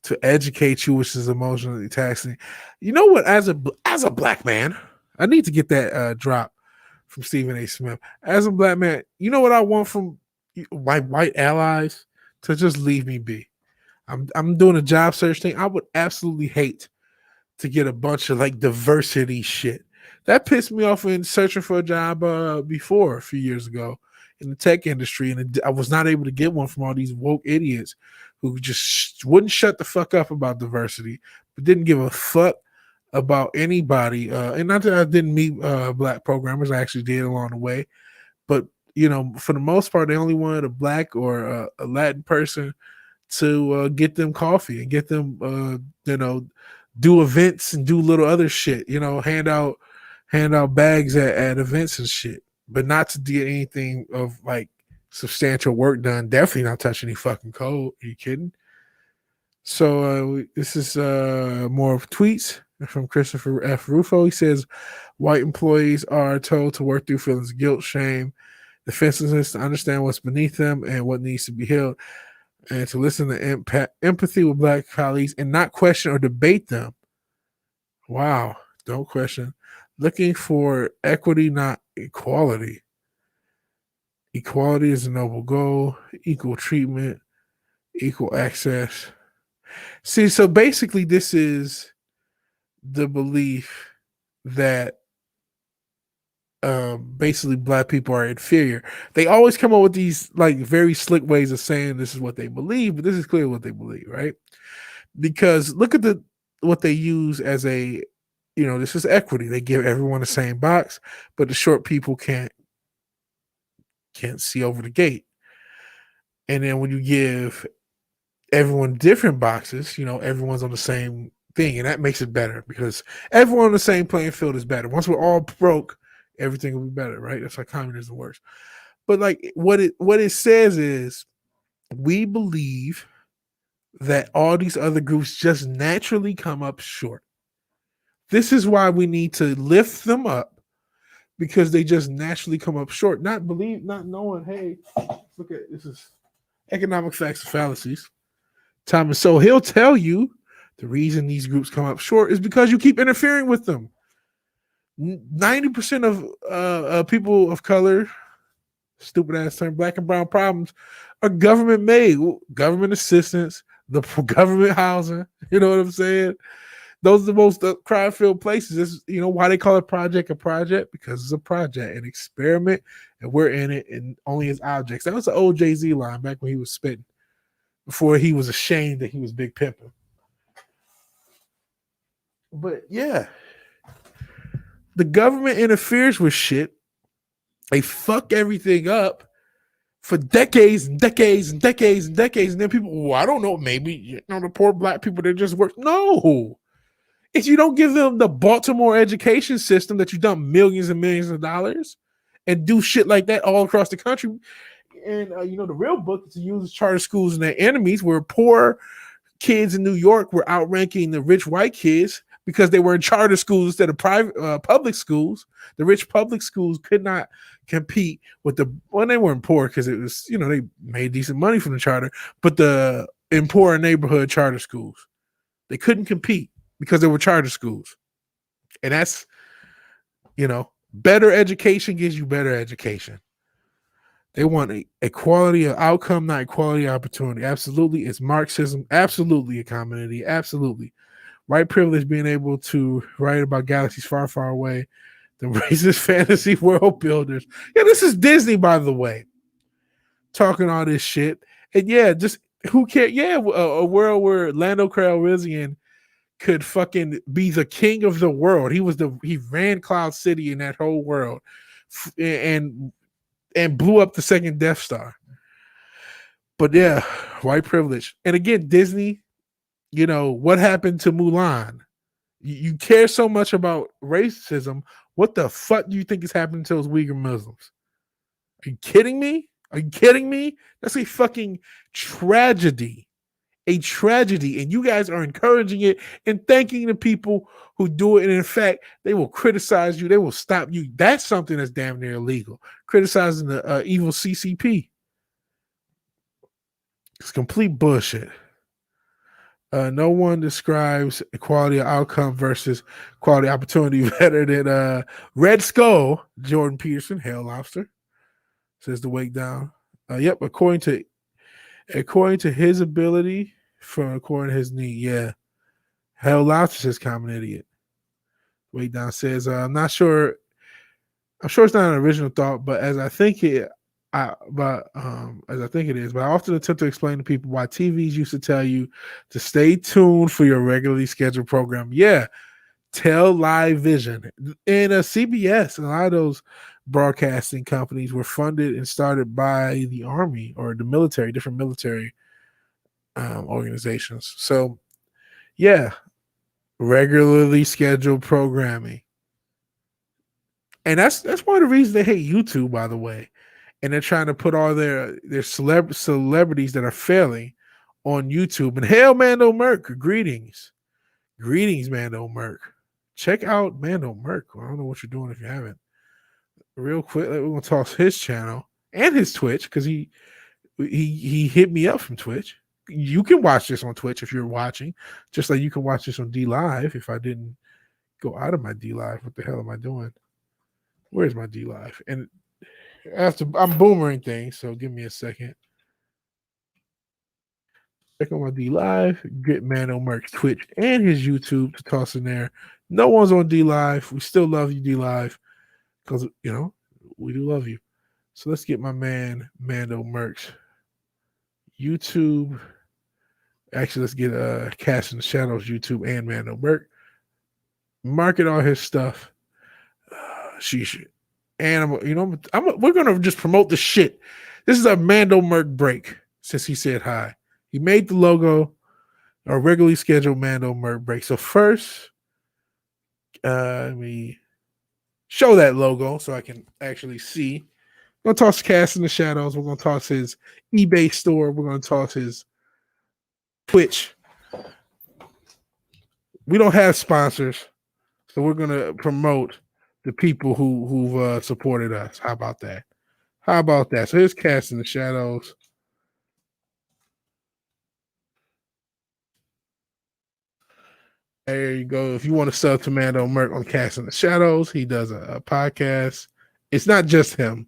to educate you, which is emotionally taxing. You know what? As a black man, I need to get that drop from Stephen A. Smith. As a black man, you know what I want from my white allies? To just leave me be. I'm doing a job search thing. I would absolutely hate to get a bunch of like diversity shit. That pissed me off in searching for a job before a few years ago in the tech industry, and I was not able to get one from all these woke idiots who just wouldn't shut the fuck up about diversity, but didn't give a fuck about anybody. And not that I didn't meet black programmers, I actually did along the way, but you know, for the most part, they only wanted a black or a Latin person to get them coffee and get them, do events and do little other shit. You know, hand out bags at events and shit, but not to do anything of like substantial work done. Definitely not touch any fucking code. Are you kidding? So this is more of tweets from Christopher F. Rufo. He says white employees are told to work through feelings of guilt, shame, defensiveness, to understand what's beneath them and what needs to be healed, and to listen to empathy with black colleagues and not question or debate them. Wow, don't question. Looking for equity, not equality. Equality is a noble goal, equal treatment, equal access. See, so basically this is the belief that basically black people are inferior. They always come up with these like very slick ways of saying this is what they believe, but this is clearly what they believe, right? Because look at what they use as a, this is equity. They give everyone the same box, but the short people can't see over the gate. And then when you give everyone different boxes, everyone's on the same thing, and that makes it better because everyone on the same playing field is better. Once we're all broke, everything will be better, right? That's how communism works. But like what it says is we believe that all these other groups just naturally come up short. This is why we need to lift them up, because they just naturally come up short. Not knowing, hey, look at this is economic facts and fallacies. Thomas, so he'll tell you the reason these groups come up short is because you keep interfering with them. 90% of people of color, stupid ass term, black and brown problems, are government made, government assistance, the government housing. You know what I'm saying? Those are the most crime-filled places. It's, why they call a project, because it's a project, an experiment, and we're in it, and only as objects. That was the old Jay-Z line back when he was spitting, before he was ashamed that he was big pimping. But yeah, the government interferes with shit. They fuck everything up for decades and decades and decades and decades. And then people, I don't know, maybe, the poor black people, they just work. No. If you don't give them the Baltimore education system that you dump millions and millions of dollars and do shit like that all across the country, and the real book is to use charter schools and their enemies, where poor kids in New York were outranking the rich white kids because they were in charter schools instead of private public schools. The rich public schools could not compete with they weren't poor because it was, they made decent money from the charter, but the in poor neighborhood charter schools. They couldn't compete because they were charter schools. And that's, better education gives you better education. They want a quality of outcome, not equality of opportunity. Absolutely. It's Marxism. Absolutely a community. Absolutely. White privilege being able to write about galaxies far, far away. The racist fantasy world builders. Yeah, this is Disney, by the way, talking all this shit. And yeah, just who cares? Yeah, a world where Lando Calrissian could fucking be the king of the world. He ran Cloud City in that whole world, and blew up the second Death Star. But yeah, white privilege. And again, Disney, what happened to Mulan? You care so much about racism. What the fuck do you think is happening to those Uyghur Muslims? Are you kidding me? Are you kidding me? That's a fucking tragedy. A tragedy. And you guys are encouraging it and thanking the people who do it. And in fact, they will criticize you. They will stop you. That's something that's damn near illegal. Criticizing the evil CCP. It's complete bullshit. No one describes equality of outcome versus quality opportunity better than Red Skull, Jordan Peterson, Hell Lobster, says the wake down. Yep, according to his ability, according to his need, yeah. Hell Lobster says common idiot. Wake down says, I'm not sure. I'm sure it's not an original thought, but as I think it is, but I often attempt to explain to people why TVs used to tell you to stay tuned for your regularly scheduled program. Yeah, tell live vision. And CBS and a lot of those broadcasting companies were funded and started by the Army or the military, different military organizations. So, yeah, regularly scheduled programming. And that's one of the reasons they hate YouTube, by the way. And they're trying to put all their celebrities that are failing on YouTube. And hail Mando Merc, greetings. Greetings, Mando Merc. Check out Mando Merc. I don't know what you're doing if you haven't. Real quick, we're going to toss his channel and his Twitch because he hit me up from Twitch. You can watch this on Twitch if you're watching, just like you can watch this on D Live. If I didn't go out of my D Live, what the hell am I doing? Where's my D Live? And I'm boomering things, so give me a second. Check on my D Live, get Mando Merc's Twitch and his YouTube to toss in there. No one's on D Live. We still love you, D Live, because we do love you. So let's get my man Mando Merc's YouTube. Actually, let's get Cast in the Shadows YouTube and Mando Merc. Market all his stuff. And we're gonna just promote the shit. This is a Mando Merc break since he said hi. He made the logo, a regularly scheduled Mando Merc break. So first, let me show that logo so I can actually see. We're gonna toss Cast in the Shadows. We're gonna toss his eBay store. We're gonna toss his Twitch. We don't have sponsors, so we're gonna promote the people who've supported us. How about that? So here's Cast in the Shadows. There you go. If you want to sub to Mando Merc on Cast in the Shadows, he does a podcast. It's not just him.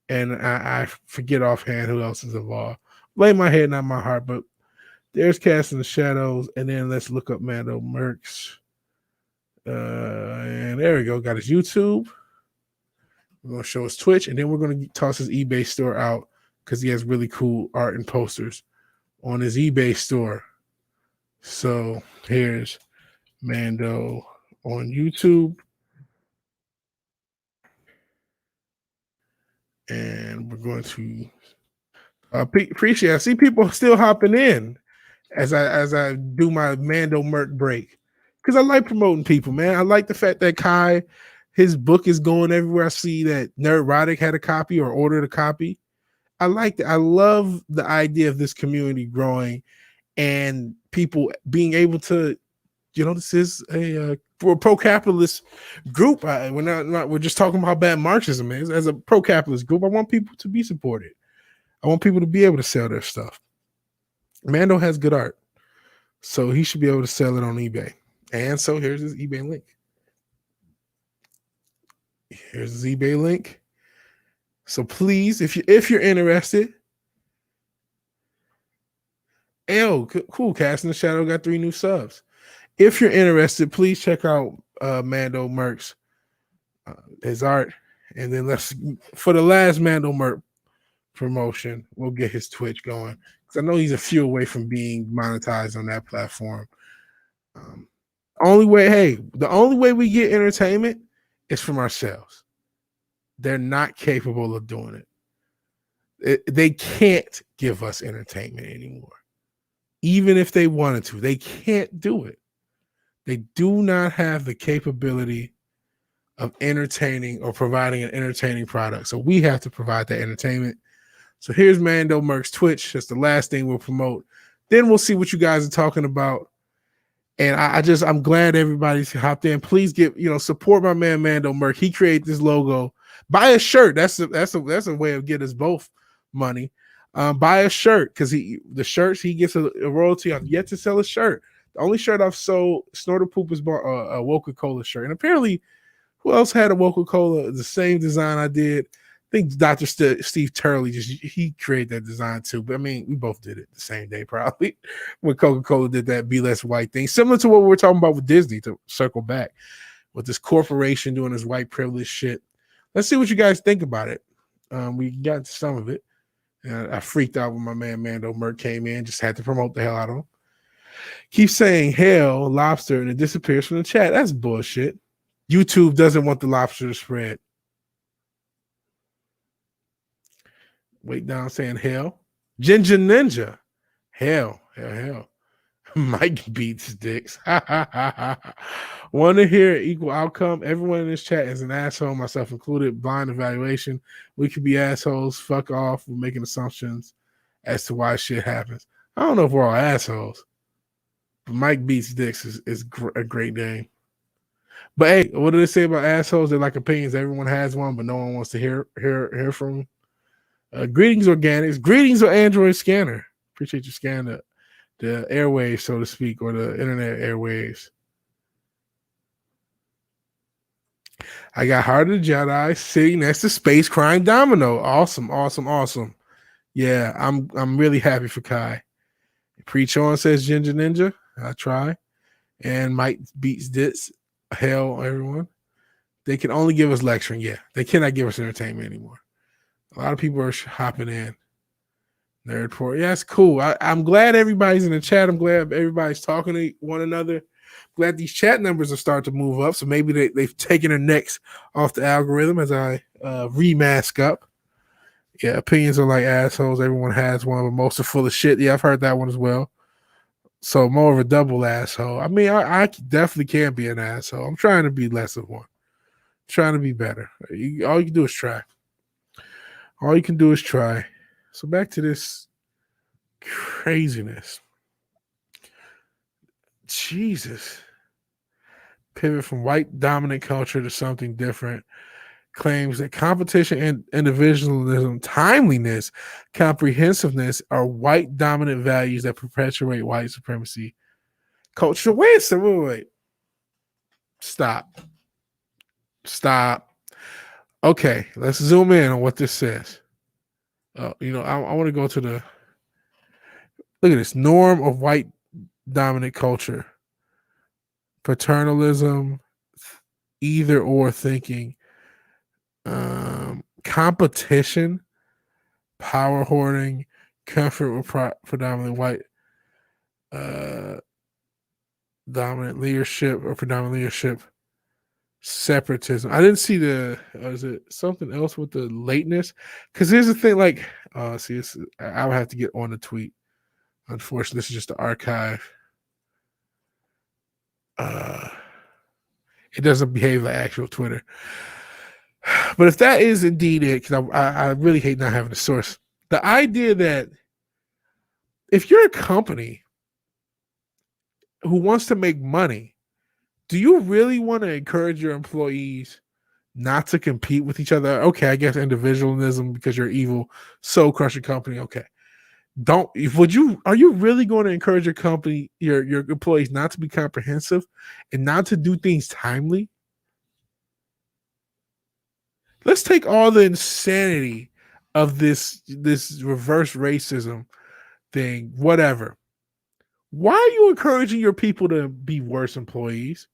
And I forget offhand who else is involved. Lay my head, not my heart, but there's Cast in the Shadows. And then let's look up Mando Merc's. And there we go. Got his YouTube. We're going to show his Twitch. And then we're going to toss his eBay store out because he has really cool art and posters on his eBay store. So here's Mando on YouTube. And we're going to appreciate. I see people still hopping in as I do my Mando Merc break because I like promoting people, man. I like the fact that Kai, his book is going everywhere. I see that Nerdrotic had a copy or ordered a copy. I like that. I love the idea of this community growing and people being able to, this is a pro-capitalist group. We're just talking about how bad Marxism is. As a pro-capitalist group, I want people to be supported. I want people to be able to sell their stuff. Mando has good art, so he should be able to sell it on eBay. And so here's his eBay link. Here's his eBay link. So please, if you're interested, cool. Cast in the Shadow got 3 new subs. If you're interested, please check out Mando Merc's his art, and then for the last Mando Merc promotion, we'll get his Twitch going because I know he's a few away from being monetized on that platform. The only way we get entertainment is from ourselves. They're not capable of doing it. They can't give us entertainment anymore. Even if they wanted to, they can't do it. They do not have the capability of entertaining or providing an entertaining product. So we have to provide that entertainment. So here's Mando Merc's Twitch. That's the last thing we'll promote. Then we'll see what you guys are talking about. And I'm glad everybody's hopped in. Please support my man Mando Merc. He created this logo. Buy a shirt. That's a way of getting us both money. Buy a shirt because the shirts he gets a royalty. I've yet to sell a shirt. The only shirt I've sold, Snorter Poop, is a Coca-Cola shirt. And apparently, who else had a Coca-Cola? The same design I did. I think Dr. Steve Turley he created that design too. But I mean, we both did it the same day probably when Coca-Cola did that Be Less White thing. Similar to what we were talking about with Disney, to circle back with this corporation doing this white privilege shit. Let's see what you guys think about it. We got to some of it. I freaked out when my man Mando Merc came in. Just had to promote the hell out of him. Keep saying hell, lobster, and it disappears from the chat. That's bullshit. YouTube doesn't want the lobster to spread. Wait down saying hell. Ginger Ninja. Hell. Mike beats dicks. Want to hear equal outcome? Everyone in this chat is an asshole, myself included. Blind evaluation. We could be assholes. Fuck off. We're making assumptions as to why shit happens. I don't know if we're all assholes, but Mike beats dicks is a great name. But hey, what do they say about assholes? They're like opinions. Everyone has one, but no one wants to hear from them. Greetings, Organics. Greetings, Android Scanner. Appreciate you scanning the airwaves, so to speak, or the internet airwaves. I got Heart of the Jedi sitting next to Space Crime Domino. Awesome. Yeah, I'm really happy for Kai. Preach on, says Ginger Ninja. I try. And Mike beats dits. Hell, everyone. They can only give us lecturing. Yeah, they cannot give us entertainment anymore. A lot of people are hopping in. Nerd Port. Yeah, it's cool. I'm glad everybody's in the chat. I'm glad everybody's talking to one another. Glad these chat numbers are starting to move up. So maybe they've taken their necks off the algorithm as I remask up. Yeah, opinions are like assholes. Everyone has one, but most are full of shit. Yeah, I've heard that one as well. So more of a double asshole. I mean, I definitely can be an asshole. I'm trying to be less of one. I'm trying to be better. All you can do is try. All you can do is try. So back to this craziness. Jesus. Pivot from white dominant culture to something different. Claims that competition and individualism, timeliness, comprehensiveness are white dominant values that perpetuate white supremacy. Culture. Wait. Stop. Okay, let's zoom in on what this says. I want to go to look at this norm of white dominant culture. Paternalism, either or thinking, competition, power hoarding, comfort with predominantly white dominant leadership or predominant leadership, separatism. I didn't see is it something else with the lateness? Because here's the thing, like, I would have to get on the tweet. Unfortunately, this is just the archive. It doesn't behave like actual Twitter. But if that is indeed it, because I really hate not having a source, the idea that if you're a company who wants to make money, do you really want to encourage your employees not to compete with each other? Okay, I guess individualism because you're evil, soul crusher company. Okay. Are you really going to encourage your company, your employees not to be comprehensive and not to do things timely? Let's take all the insanity of this reverse racism thing, whatever. Why are you encouraging your people to be worse employees?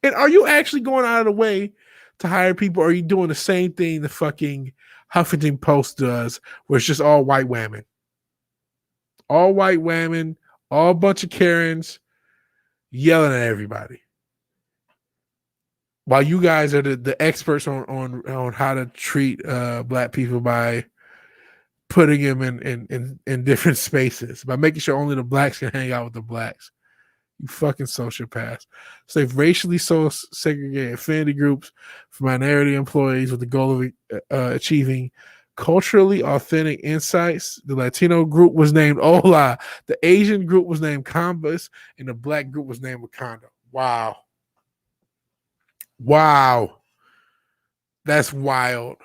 And are you actually going out of the way to hire people? Or are you doing the same thing the fucking Huffington Post does, where it's just all white women? All white women, all bunch of Karens yelling at everybody. While you guys are the experts on how to treat black people by putting them in different spaces, by making sure only the blacks can hang out with the blacks. You fucking sociopaths. So they've racially segregated affinity groups for minority employees with the goal of achieving culturally authentic insights. The Latino group was named Ola, the Asian group was named Combus, and the black group was named Wakanda. Wow. That's wild.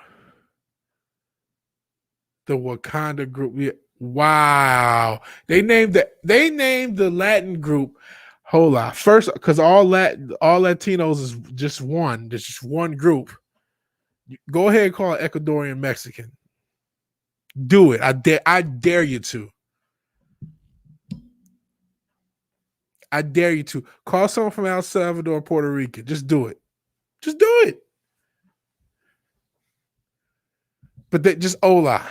The Wakanda group. Yeah. Wow. They named the Latin group Hola. First, because all Latinos is just one. There's just one group. Go ahead and call it Ecuadorian Mexican. Do it. I dare you to. I dare you to. Call someone from El Salvador, Puerto Rican. Just do it. Just do it. But they just Hola.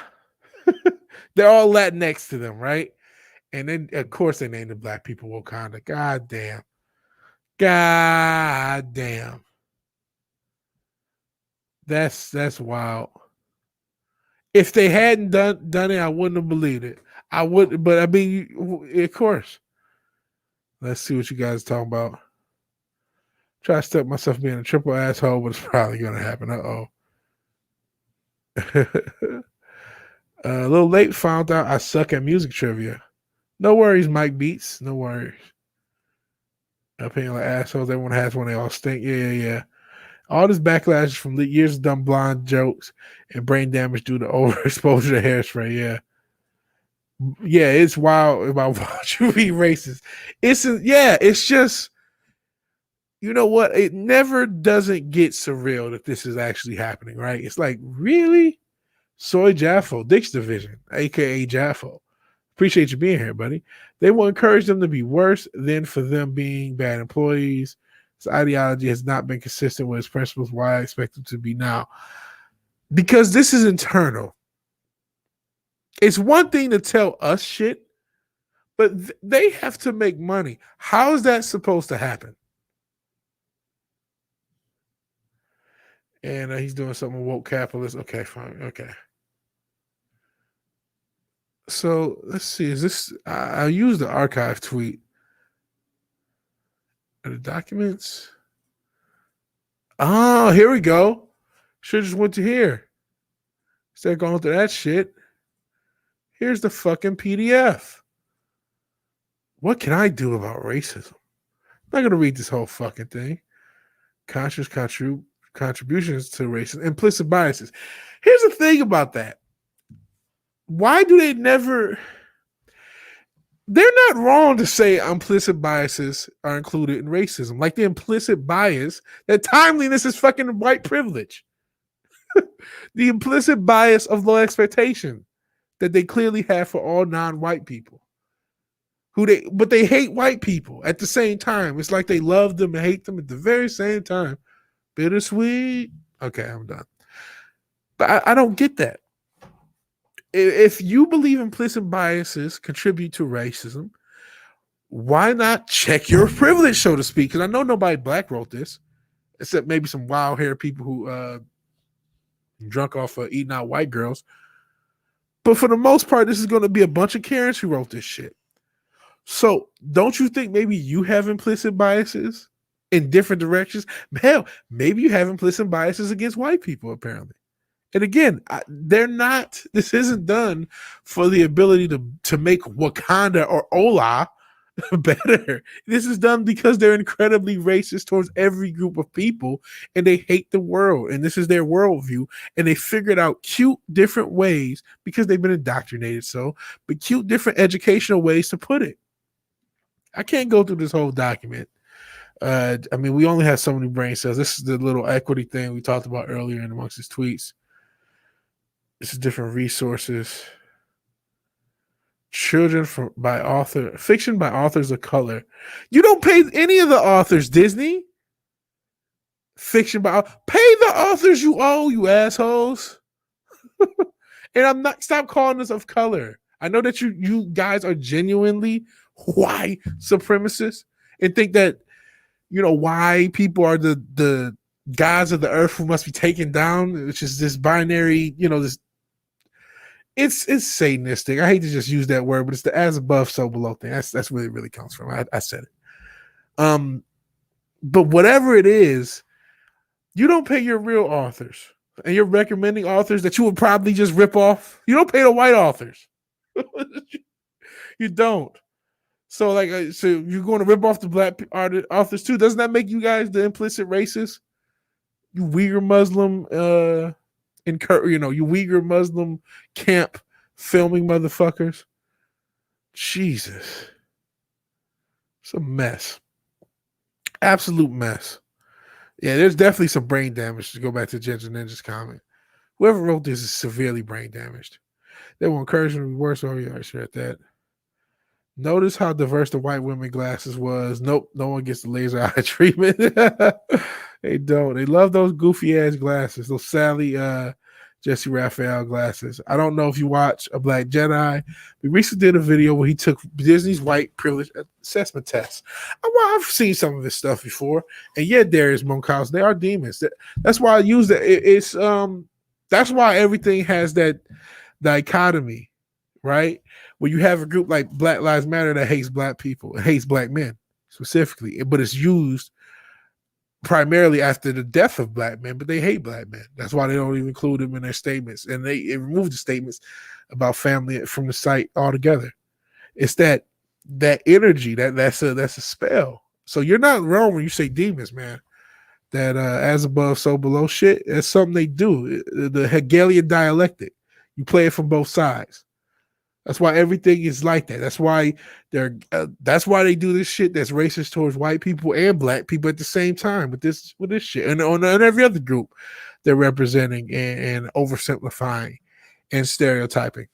They're all Latinx to them, right? And then, of course, they named the black people Wakanda. God damn. That's wild. If they hadn't done it, I wouldn't have believed it. I would, but I mean, of course. Let's see what you guys are talking about. Try to step myself being a triple asshole, but it's probably going to happen. A little late, found out I suck at music trivia. No worries, Mike Beats. No worries. Opinion like assholes. Everyone has one. They all stink. Yeah. All this backlash is from years of dumb blonde jokes and brain damage due to overexposure to hairspray. Yeah, it's wild about watch you be racist. It's just, you know what? It never doesn't get surreal that this is actually happening, right? It's like, really? Soy Jaffo, Dick's Division, aka Jaffo. Appreciate you being here, buddy. They will encourage them to be worse than for them being bad employees. His ideology has not been consistent with his principles. Why I expect him to be now? Because this is internal. It's one thing to tell us shit, but they have to make money. How is that supposed to happen? And he's doing something woke capitalist. Okay, fine. Okay. So let's see. Is this? I'll use the archive tweet. The documents. Oh, here we go. Should just went to here. Instead of going through that shit. Here's the fucking PDF. What can I do about racism? I'm not going to read this whole fucking thing. Conscious contributions to racism. Implicit biases. Here's the thing about that. Why do they never... They're not wrong to say implicit biases are included in racism. Like the implicit bias that timeliness is fucking white privilege. The implicit bias of low expectation that they clearly have for all non-white people. But they hate white people at the same time. It's like they love them and hate them at the very same time. Bittersweet. Okay, I'm done. But I don't get that. If you believe implicit biases contribute to racism, why not check your privilege, so to speak? Because I know nobody black wrote this, except maybe some wild hair people who drunk off eating out white girls. But for the most part, this is going to be a bunch of Karens who wrote this shit. So don't you think maybe you have implicit biases in different directions? Hell, maybe you have implicit biases against white people, apparently. And again, this isn't done for the ability to make Wakanda or Ola better. This is done because they're incredibly racist towards every group of people and they hate the world. And this is their worldview. And they figured out cute different ways because they've been indoctrinated but cute different educational ways to put it. I can't go through this whole document. We only have so many brain cells. This is the little equity thing we talked about earlier in amongst his tweets. This is different resources. Fiction by authors of color. You don't pay any of the authors, Disney. Pay the authors you owe, you assholes. And stop calling us of color. I know that you guys are genuinely white supremacists and think that why people are the gods of the earth who must be taken down, which is this binary, this. It's Satanistic. I hate to just use that word, but it's the as above, so below thing. That's where it really comes from. I said it. But whatever it is, you don't pay your real authors, and you're recommending authors that you would probably just rip off. You don't pay the white authors. You don't. So you're going to rip off the black authors too. Doesn't that make you guys the implicit racists? You Uyghur Muslim, you Uyghur Muslim camp filming motherfuckers. Jesus. It's a mess. Absolute mess. Yeah, there's definitely some brain damage to go back to Ginger Ninja's comment. Whoever wrote this is severely brain damaged. They will encourage them to be worse. Oh, yeah, I shared that. Notice how diverse the white women glasses was. Nope, no one gets the laser eye treatment. They don't. They love those goofy ass glasses. Those Sally Jesse Raphael glasses. I don't know if you watch A Black Jedi. We recently did a video where he took Disney's white privilege assessment test. I've seen some of this stuff before. And yeah, Darius Monkaus, they are demons. That's why I use that. That's why everything has that dichotomy, right? Where you have a group like Black Lives Matter that hates black people, hates black men specifically, but it's used primarily after the death of black men, but they hate black men. That's why they don't even include them in their statements, and they remove the statements about family from the site altogether. It's that energy that's a spell. So you're not wrong when you say demons, man. That as above, so below shit. That's something they do. The Hegelian dialectic. You play it from both sides. That's why everything is like that. That's why that's why they do this shit that's racist towards white people and black people at the same time with this shit. And on every other group they're representing and oversimplifying and stereotyping.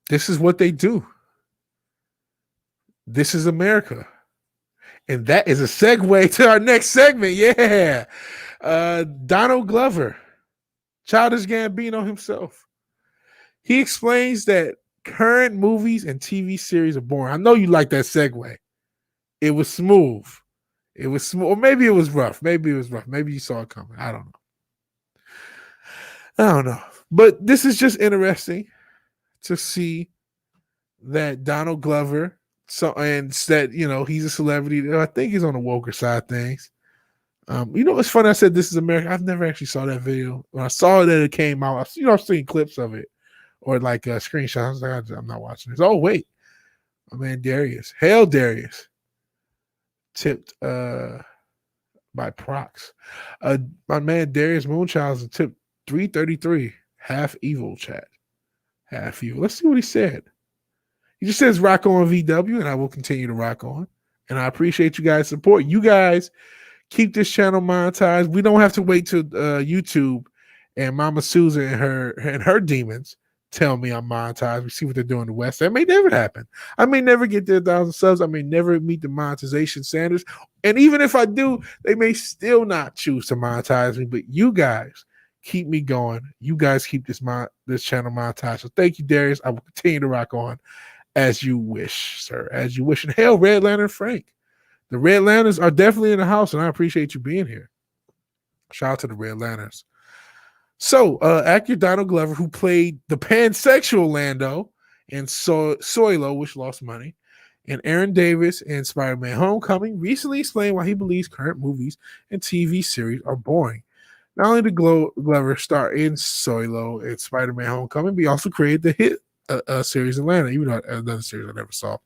This is what they do. This is America. And that is a segue to our next segment. Yeah. Donald Glover, Childish Gambino himself. He explains that current movies and TV series are boring. I know you like that segue. It was smooth. Or maybe it was rough. Maybe you saw it coming. I don't know. But this is just interesting to see that Donald Glover, he's a celebrity. I think he's on the woker side of things. It's funny. I said this is America. I've never actually saw that video. When I saw that it came out, I've seen clips of it. Or like screenshots. I was like, I'm not watching this. Oh, wait. My man Darius. Hail Darius. Tipped by Prox. My man Darius Moonchild's tipped 333. Half evil chat. Half evil. Let's see what he said. He just says rock on VW, and I will continue to rock on. And I appreciate you guys' support. You guys keep this channel monetized. We don't have to wait till YouTube and Mama Susan and her demons tell me I'm monetized. We see what they're doing in the West. That may never happen. I may never get their 1,000 subs. I may never meet the monetization standards. And even if I do, they may still not choose to monetize me. But you guys keep me going. You guys keep this channel monetized. So thank you, Darius. I will continue to rock on as you wish, sir. As you wish. And hell, Red Lantern Frank. The Red Lanterns are definitely in the house, and I appreciate you being here. Shout out to the Red Lanterns. So, actor Donald Glover, who played the pansexual Lando in Solo, which lost money, and Aaron Davis in Spider-Man Homecoming, recently explained why he believes current movies and TV series are boring. Not only did Glover star in Solo and Spider-Man Homecoming, but he also created the hit series Atlanta, even though another series I never saw.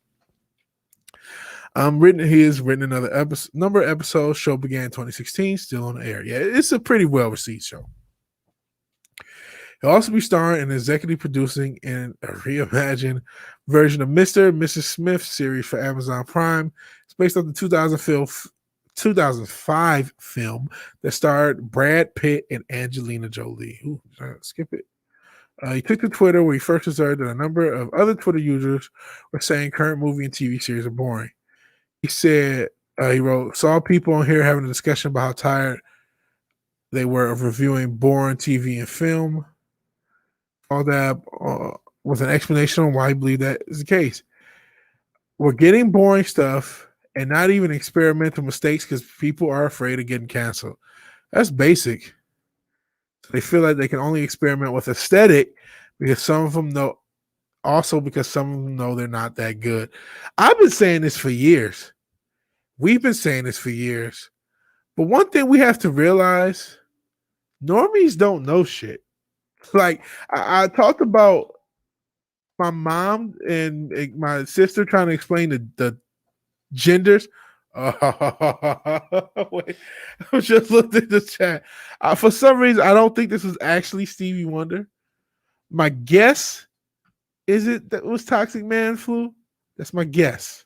He has written another number of episodes. Show began in 2016, still on the air. Yeah, it's a pretty well received show. He'll also be starring and executive producing in a reimagined version of Mr. and Mrs. Smith series for Amazon Prime. It's based on the 2005 film that starred Brad Pitt and Angelina Jolie. Ooh, skip it. He took to Twitter where he first observed that a number of other Twitter users were saying current movie and TV series are boring. He said, he wrote, saw people on here having a discussion about how tired they were of reviewing boring TV and film. All that with an explanation on why he believed that is the case. We're getting boring stuff and not even experimental mistakes because people are afraid of getting canceled. That's basic. They feel like they can only experiment with aesthetic because some of them know, also because some of them know they're not that good. I've been saying this for years. We've been saying this for years. But one thing we have to realize, normies don't know shit. Like, I talked about my mom and my sister trying to explain the genders. Wait, I just looked at the chat. For some reason, I don't think this was actually Stevie Wonder. My guess is it that was Toxic Man Flu. That's my guess.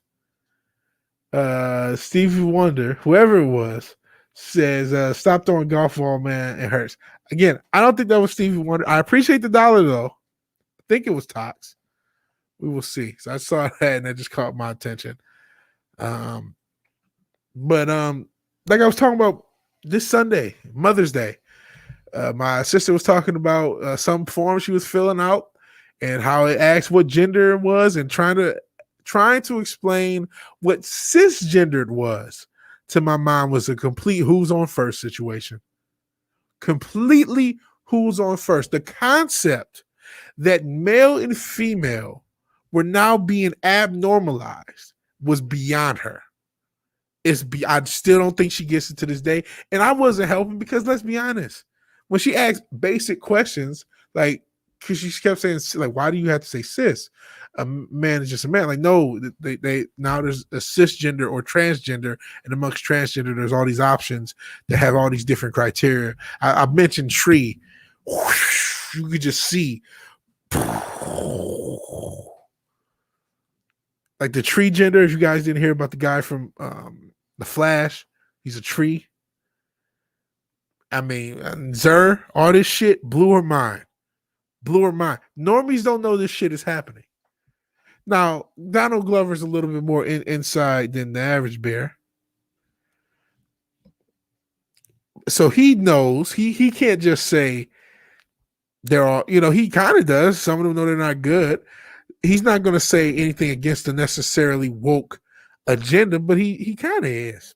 Stevie Wonder, whoever it was, says, "Stop throwing golf ball, man. It hurts." Again, I don't think that was Stevie Wonder. I appreciate the dollar though. I think it was Tox. We will see. So I saw that and that just caught my attention. But like I was talking about this Sunday, Mother's Day, my sister was talking about some form she was filling out and how it asked what gender it was and trying to explain what cisgendered was to my mom was a complete who's on first situation. Completely who's on first. The concept that male and female were now being abnormalized was beyond her. I still don't think she gets it to this day. And I wasn't helping because let's be honest, when she asked basic questions, like, because she kept saying, like, why do you have to say cis? A man is just a man. Like, no, they now there's a cisgender or transgender, and amongst transgender, there's all these options that have all these different criteria. I mentioned tree. You could just see. Like the tree gender, if you guys didn't hear about the guy from The Flash, he's a tree. I mean, Zer, all this shit blew her mind. Normies don't know this shit is happening. Now, Donald Glover's a little bit more inside than the average bear. So he knows. He can't just say they're all, he kind of does. Some of them know they're not good. He's not going to say anything against the necessarily woke agenda, but he kind of is.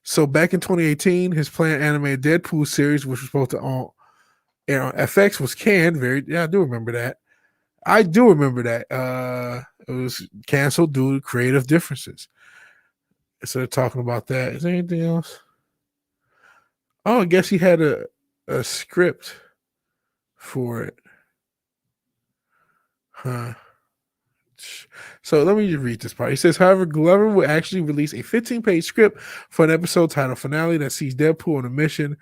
So back in 2018, his planned animated Deadpool series, which was supposed to air on FX, was canned. I do remember that. It was canceled due to creative differences. So they're talking about that. Is there anything else? Oh, I guess he had a script for it. Huh. So let me just read this part. He says, however, Glover will actually release a 15-page script for an episode titled Finale that sees Deadpool on a mission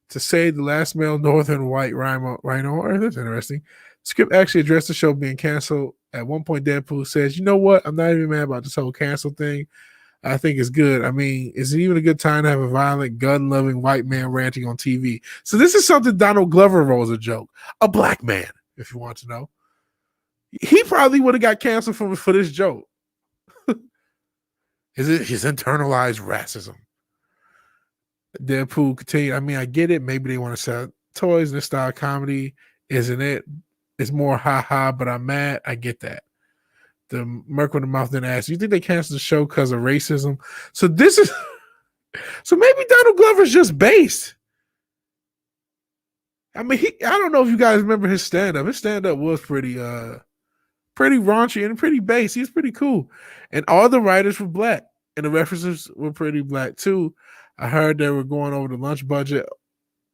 to save the last male northern white rhino on Earth. That's interesting. The script actually addressed the show being canceled. At one point, Deadpool says, you know what? I'm not even mad about this whole cancel thing. I think it's good. I mean, is it even a good time to have a violent, gun-loving white man ranting on TV? So this is something Donald Glover wrote as a joke. A black man, if you want to know. He probably would have got canceled for this joke. Is it his internalized racism? Deadpool continued. I mean, I get it. Maybe they want to sell toys. This style of comedy, isn't it? It's more ha-ha, but I'm mad. I get that. The Merc with the Mouth then asked, you think they canceled the show because of racism? So this is... So maybe Donald Glover's just based. I mean, I don't know if you guys remember his stand-up. His stand-up was pretty raunchy and pretty base. He's pretty cool. And all the writers were black. And the references were pretty black too. I heard they were going over the lunch budget,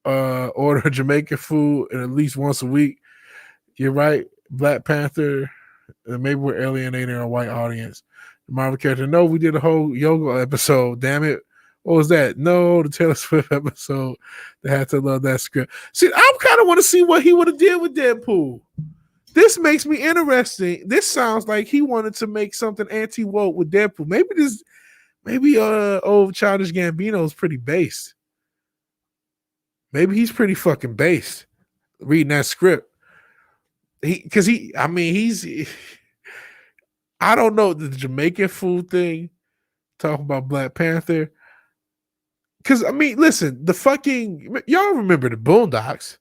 order Jamaican food and at least once a week. You're right. Black Panther, maybe we're alienating our white audience. The Marvel character. No, we did a whole yoga episode. Damn it. What was that? No, the Taylor Swift episode. They had to love that script. See, I kind of want to see what he would have did with Deadpool. This makes me interesting. This sounds like he wanted to make something anti-woke with Deadpool. Maybe old Childish Gambino is pretty based. Maybe he's pretty fucking based reading that script. I don't know, the Jamaican food thing, talking about Black Panther. Because, listen, y'all remember the Boondocks.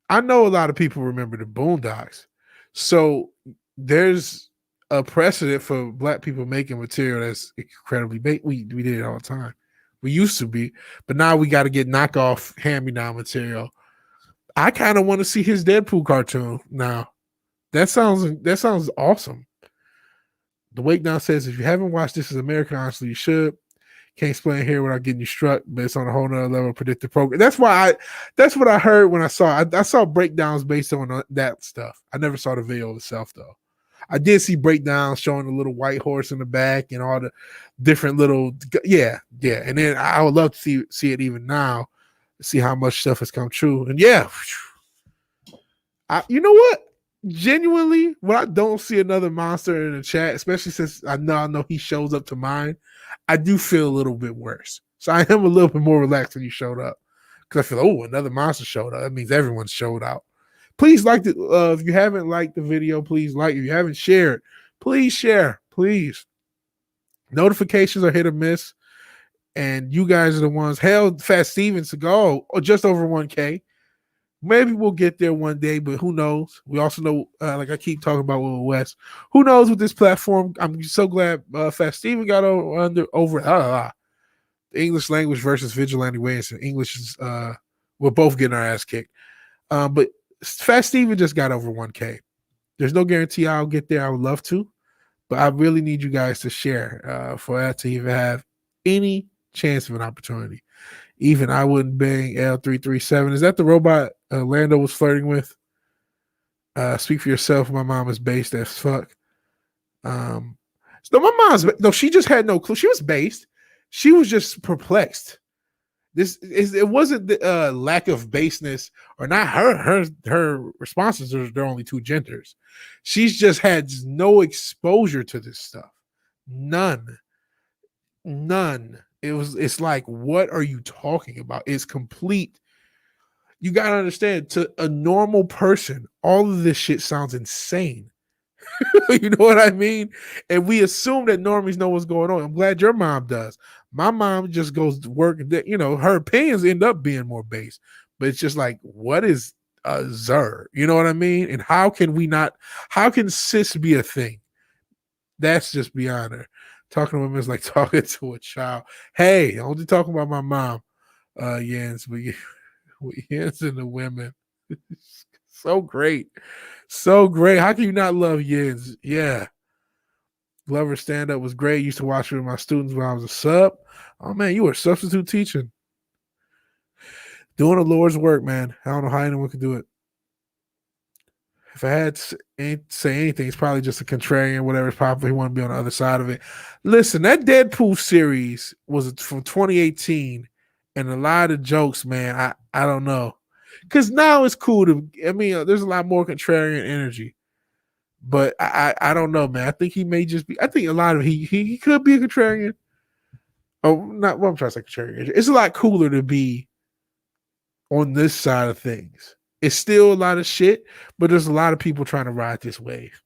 I know a lot of people remember the Boondocks. So there's a precedent for Black people making material that's incredibly big. We did it all the time. We used to be, but now we got to get knockoff hand-me-down material. I kind of want to see his Deadpool cartoon now. That sounds awesome. The Wake Down says, if you haven't watched This Is America, honestly, you should. Can't explain here without getting you struck, but it's on a whole nother level of predictive program. That's what I heard when I saw breakdowns based on that stuff. I never saw the video itself though. I did see breakdowns showing the little white horse in the back and all the different little yeah. And then I would love to see it even now, see how much stuff has come true. And yeah, you know what? Genuinely, when I don't see another monster in the chat, especially since I know he shows up to mine, I do feel a little bit worse. So I am a little bit more relaxed when you showed up. Because I feel, another monster showed up. That means everyone showed out. Please like if you haven't liked the video, please like. If you haven't shared, please share. Please. Notifications are hit or miss. And you guys are the ones. Hell, Fat Stevens to go just over 1K. Maybe we'll get there one day, but who knows? We also know, like I keep talking about with West, who knows with this platform? I'm so glad Fat Steven got over the English language versus VigilanteWilliamson. English is we're both getting our ass kicked. But Fat Steven just got over 1K. There's no guarantee I'll get there. I would love to, but I really need you guys to share for that to even have any chance of an opportunity. Even I wouldn't bang L337. Is that the robot Lando was flirting with? Speak for yourself. My mom is based as fuck. She just had no clue. She was based. She was just perplexed. It wasn't the lack of baseness or not her responses are there are only two genders. She's just had no exposure to this stuff. None. It's like, what are you talking about? It's complete. You got to understand, to a normal person, all of this shit sounds insane. You know what I mean? And we assume that normies know what's going on. I'm glad your mom does. My mom just goes to work. Her opinions end up being more based. But it's just like, what is a Zer? You know what I mean? And how can cis be a thing? That's just beyond her. Talking to women is like talking to a child. Hey, I'm only talking about my mom, Jens, but Jens and the women. So great. So great. How can you not love Jens? Yeah. Glover stand-up was great. Used to watch it with my students when I was a sub. Oh, man, you were substitute teaching. Doing the Lord's work, man. I don't know how anyone could do it. If I had to say anything, it's probably just a contrarian, whatever's popular. He want to be on the other side of it. Listen, that Deadpool series was from 2018, and a lot of jokes, man, I don't know. Because now it's cool there's a lot more contrarian energy. But I don't know, man. I think he may just be, I think a lot of he could be a contrarian. Oh, not what I'm trying to say contrarian. It's a lot cooler to be on this side of things. It's still a lot of shit, but there's a lot of people trying to ride this wave.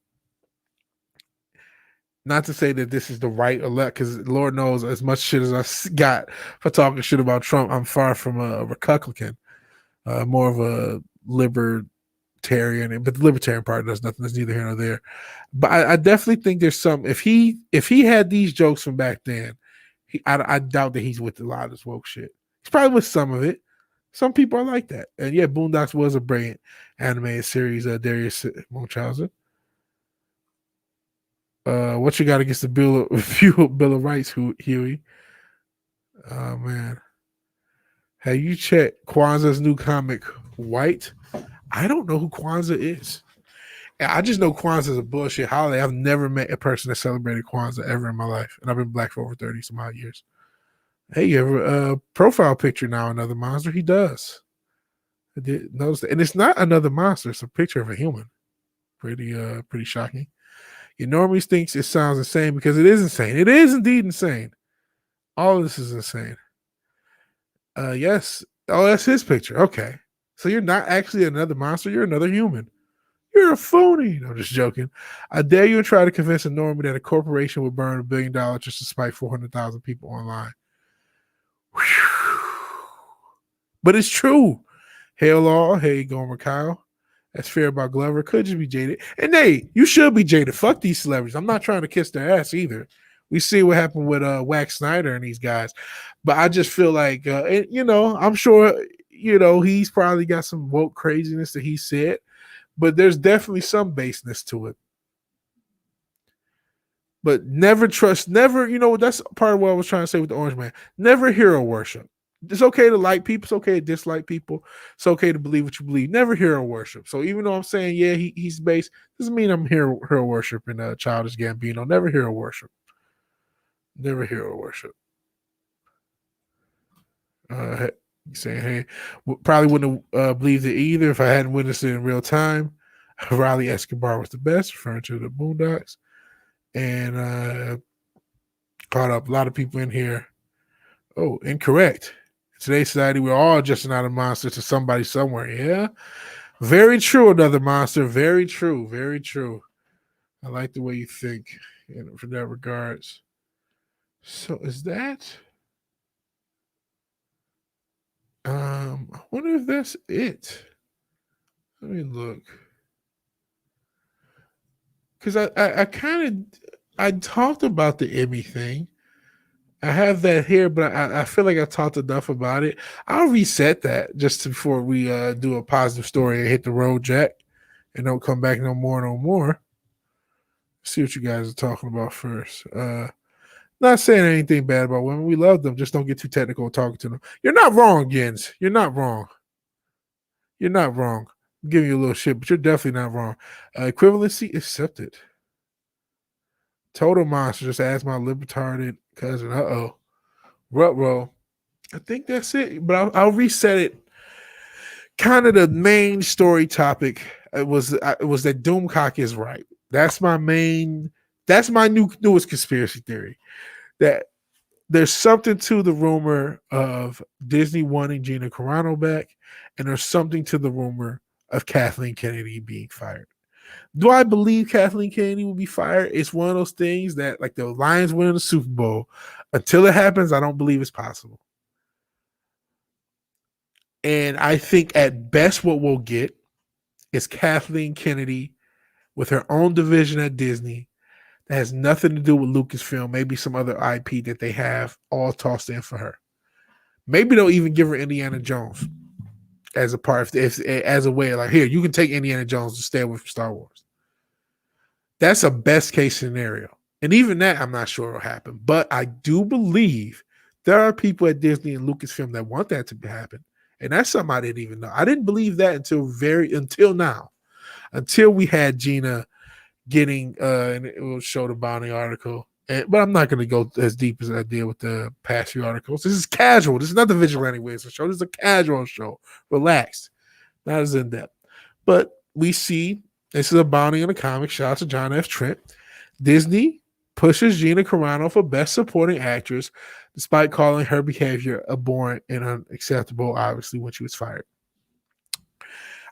Not to say that this is the right or left, because Lord knows as much shit as I got for talking shit about Trump, I'm far from a Republican, more of a libertarian. But the libertarian part does nothing. That's neither here nor there. But I definitely think there's some. If he had these jokes from back then, I doubt that he's with a lot of this woke shit. He's probably with some of it. Some people are like that. And yeah, Boondocks was a brilliant animated series, Darius Munchausen. What you got against the Bill of Rights, Huey? Oh, man. Have you checked Kwanzaa's new comic, White? I don't know who Kwanzaa is. I just know Kwanzaa is a bullshit holiday. I've never met a person that celebrated Kwanzaa ever in my life, and I've been black for over 30 some odd years. Hey, you have a profile picture now? Another monster? He does. I did notice that, and it's not another monster. It's a picture of a human. Pretty shocking. Your normies thinks it sounds insane because it is insane. It is indeed insane. All of this is insane. Yes. Oh, that's his picture. Okay. So you're not actually another monster. You're another human. You're a phony. No, I'm just joking. I dare you to try to convince a normie that a corporation would burn $1 billion just to spite 400,000 people online. Whew. But it's true. Hail all. Hey, Gomer Kyle. That's fair about Glover. Could just be jaded. And hey, you should be jaded. Fuck these celebrities. I'm not trying to kiss their ass either. We see what happened with Wax Snyder and these guys. But I just feel like, I'm sure, he's probably got some woke craziness that he said. But there's definitely some baseness to it. But never trust, that's part of what I was trying to say with the Orange Man. Never hero worship. It's okay to like people. It's okay to dislike people. It's okay to believe what you believe. Never hero worship. So even though I'm saying, yeah, he's based, doesn't mean I'm hero worshiping Childish Gambino. Never hero worship. Never hero worship. Saying, hey, probably wouldn't have believed it either if I hadn't witnessed it in real time. Riley Escobar was the best, referring to the Boondocks. And caught up a lot of people in here. Oh, incorrect. In today's society, we're all just another monster to somebody somewhere. Yeah. Very true, another monster. Very true. Very true. I like the way you think for that regards. So is that? I wonder if that's it. Let me look. Because I talked about the Emmy thing. I have that here, but I feel like I talked enough about it. I'll reset that just before we do a positive story and hit the road, Jack, and don't come back no more. See what you guys are talking about first. Not saying anything bad about women. We love them. Just don't get too technical talking to them. You're not wrong, Jens. You're not wrong. You're not wrong. I'm giving you a little shit, but you're definitely not wrong. Equivalency accepted. Total monster. Just ask my libertarded cousin. Rutro. I think that's it. But I'll reset it. Kind of the main story topic was that Doomcock is right. That's my newest conspiracy theory. That there's something to the rumor of Disney wanting Gina Carano back, and there's something to the rumor of Kathleen Kennedy being fired. Do I believe Kathleen Kennedy will be fired? It's one of those things that, like the Lions winning the Super Bowl, until it happens, I don't believe it's possible. And I think at best what we'll get is Kathleen Kennedy with her own division at Disney that has nothing to do with Lucasfilm, maybe some other IP that they have all tossed in for her. Maybe they'll even give her Indiana Jones as a part of as a way, like, here, you can take Indiana Jones to stay away from Star Wars. That's a best case scenario. And even that, I'm not sure will happen. But I do believe there are people at Disney and Lucasfilm that want that to happen. And that's something I didn't even know. I didn't believe that until now. Until we had Gina getting, and it will show the Bounty article. But I'm not going to go as deep as I did with the past few articles. This is casual. This is not the Vigilante Williamson show. This is a casual show. Relaxed. Not as in-depth. But we see this is a bounty in the comic. Shout out to John F. Trent. Disney pushes Gina Carano for Best Supporting Actress, despite calling her behavior abhorrent and unacceptable, obviously, when she was fired.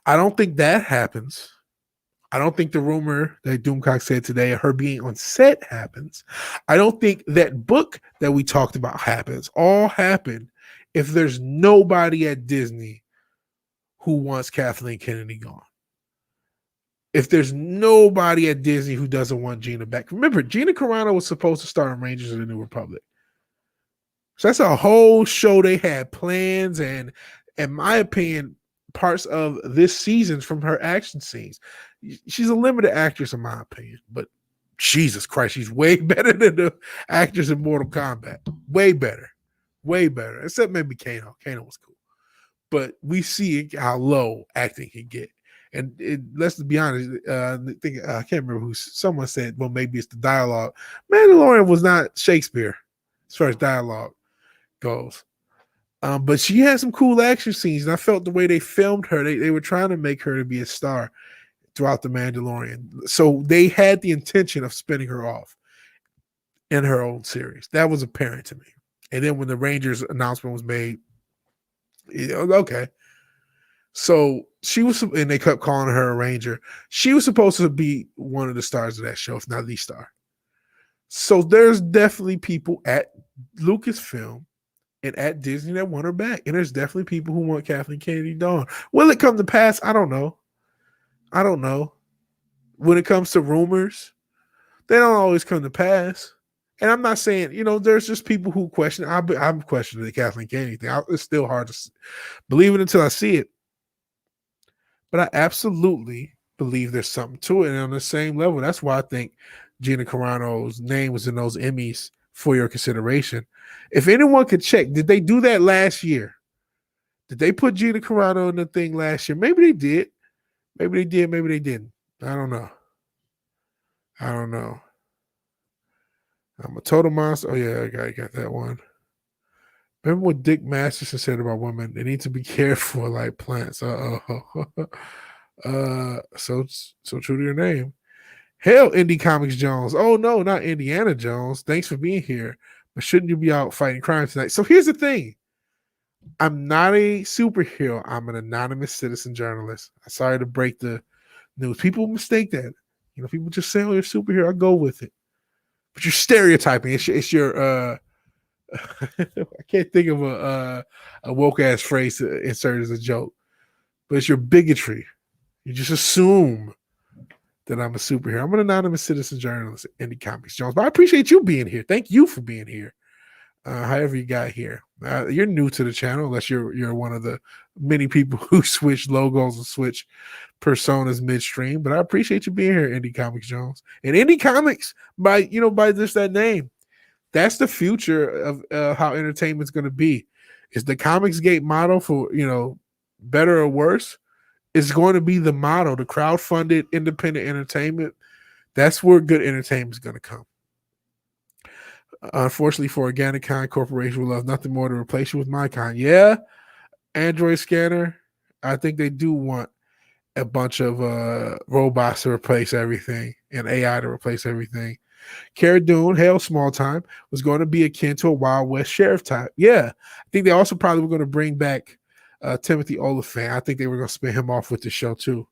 I don't think that happens. I don't think the rumor that Doomcock said today of her being on set happens. I don't think that book that we talked about happens. All happen if there's nobody at Disney who wants Kathleen Kennedy gone. If there's nobody at Disney who doesn't want Gina back. Remember, Gina Carano was supposed to star in Rangers of the New Republic. So that's a whole show they had plans and, in my opinion, parts of this season from her action scenes. She's a limited actress, in my opinion, but Jesus Christ, she's way better than the actors in Mortal Kombat. Way better. Way better. Except maybe Kano. Kano was cool. But we see how low acting can get. And let's be honest, I can't remember who, someone said, well, maybe it's the dialogue. Mandalorian was not Shakespeare as far as dialogue goes. But she had some cool action scenes, and I felt the way they filmed her, they were trying to make her to be a star throughout the Mandalorian. So they had the intention of spinning her off in her own series. That was apparent to me. And then when the Rangers announcement was made, okay. So she was, and they kept calling her a Ranger. She was supposed to be one of the stars of that show, if not the star. So there's definitely people at Lucasfilm and at Disney that want her back. And there's definitely people who want Kathleen Kennedy Dawn. Will it come to pass? I don't know. When it comes to rumors, they don't always come to pass. And I'm not saying, there's just people who question. I'm questioning the Kathleen Kennedy thing. It's still hard to believe it until I see it. But I absolutely believe there's something to it. And on the same level, that's why I think Gina Carano's name was in those Emmys for your consideration. If anyone could check, did they do that last year? Did they put Gina Carano in the thing last year? Maybe they did. Maybe they did. Maybe they didn't. I don't know. I'm a total monster. Oh, yeah, I got that one. Remember what Dick Masterson said about women? They need to be careful like plants. So true to your name. Hell, Indie Comics Jones. Oh, no, not Indiana Jones. Thanks for being here. But shouldn't you be out fighting crime tonight? So here's the thing. I'm not a superhero. I'm an anonymous citizen journalist. I'm sorry to break the news. People mistake that. People just say, oh, you're a superhero. I go with it. But you're stereotyping. It's your I can't think of a woke ass phrase to insert as a joke, but it's your bigotry. You just assume that I'm a superhero. I'm an anonymous citizen journalist at Indie Comics Jones, but I appreciate you being here. Thank you for being here. However you got here, you're new to the channel, unless you're one of the many people who switch logos and switch personas midstream. But I appreciate you being here, Indie Comics Jones, and Indie Comics by just that name. That's the future of how entertainment's going to be. Is the Comics Gate model for better or worse? Is going to be the model, the crowdfunded independent entertainment. That's where good entertainment is going to come. Unfortunately for Organic Kind Corporation, we love nothing more to replace you with my kind. Yeah, Android scanner. I think they do want a bunch of robots to replace everything and AI to replace everything. Cara Dune, Hail Small Time, was going to be akin to a Wild West sheriff type. Yeah, I think they also probably were going to bring back Timothy Olyphant. I think they were going to spin him off with the show too.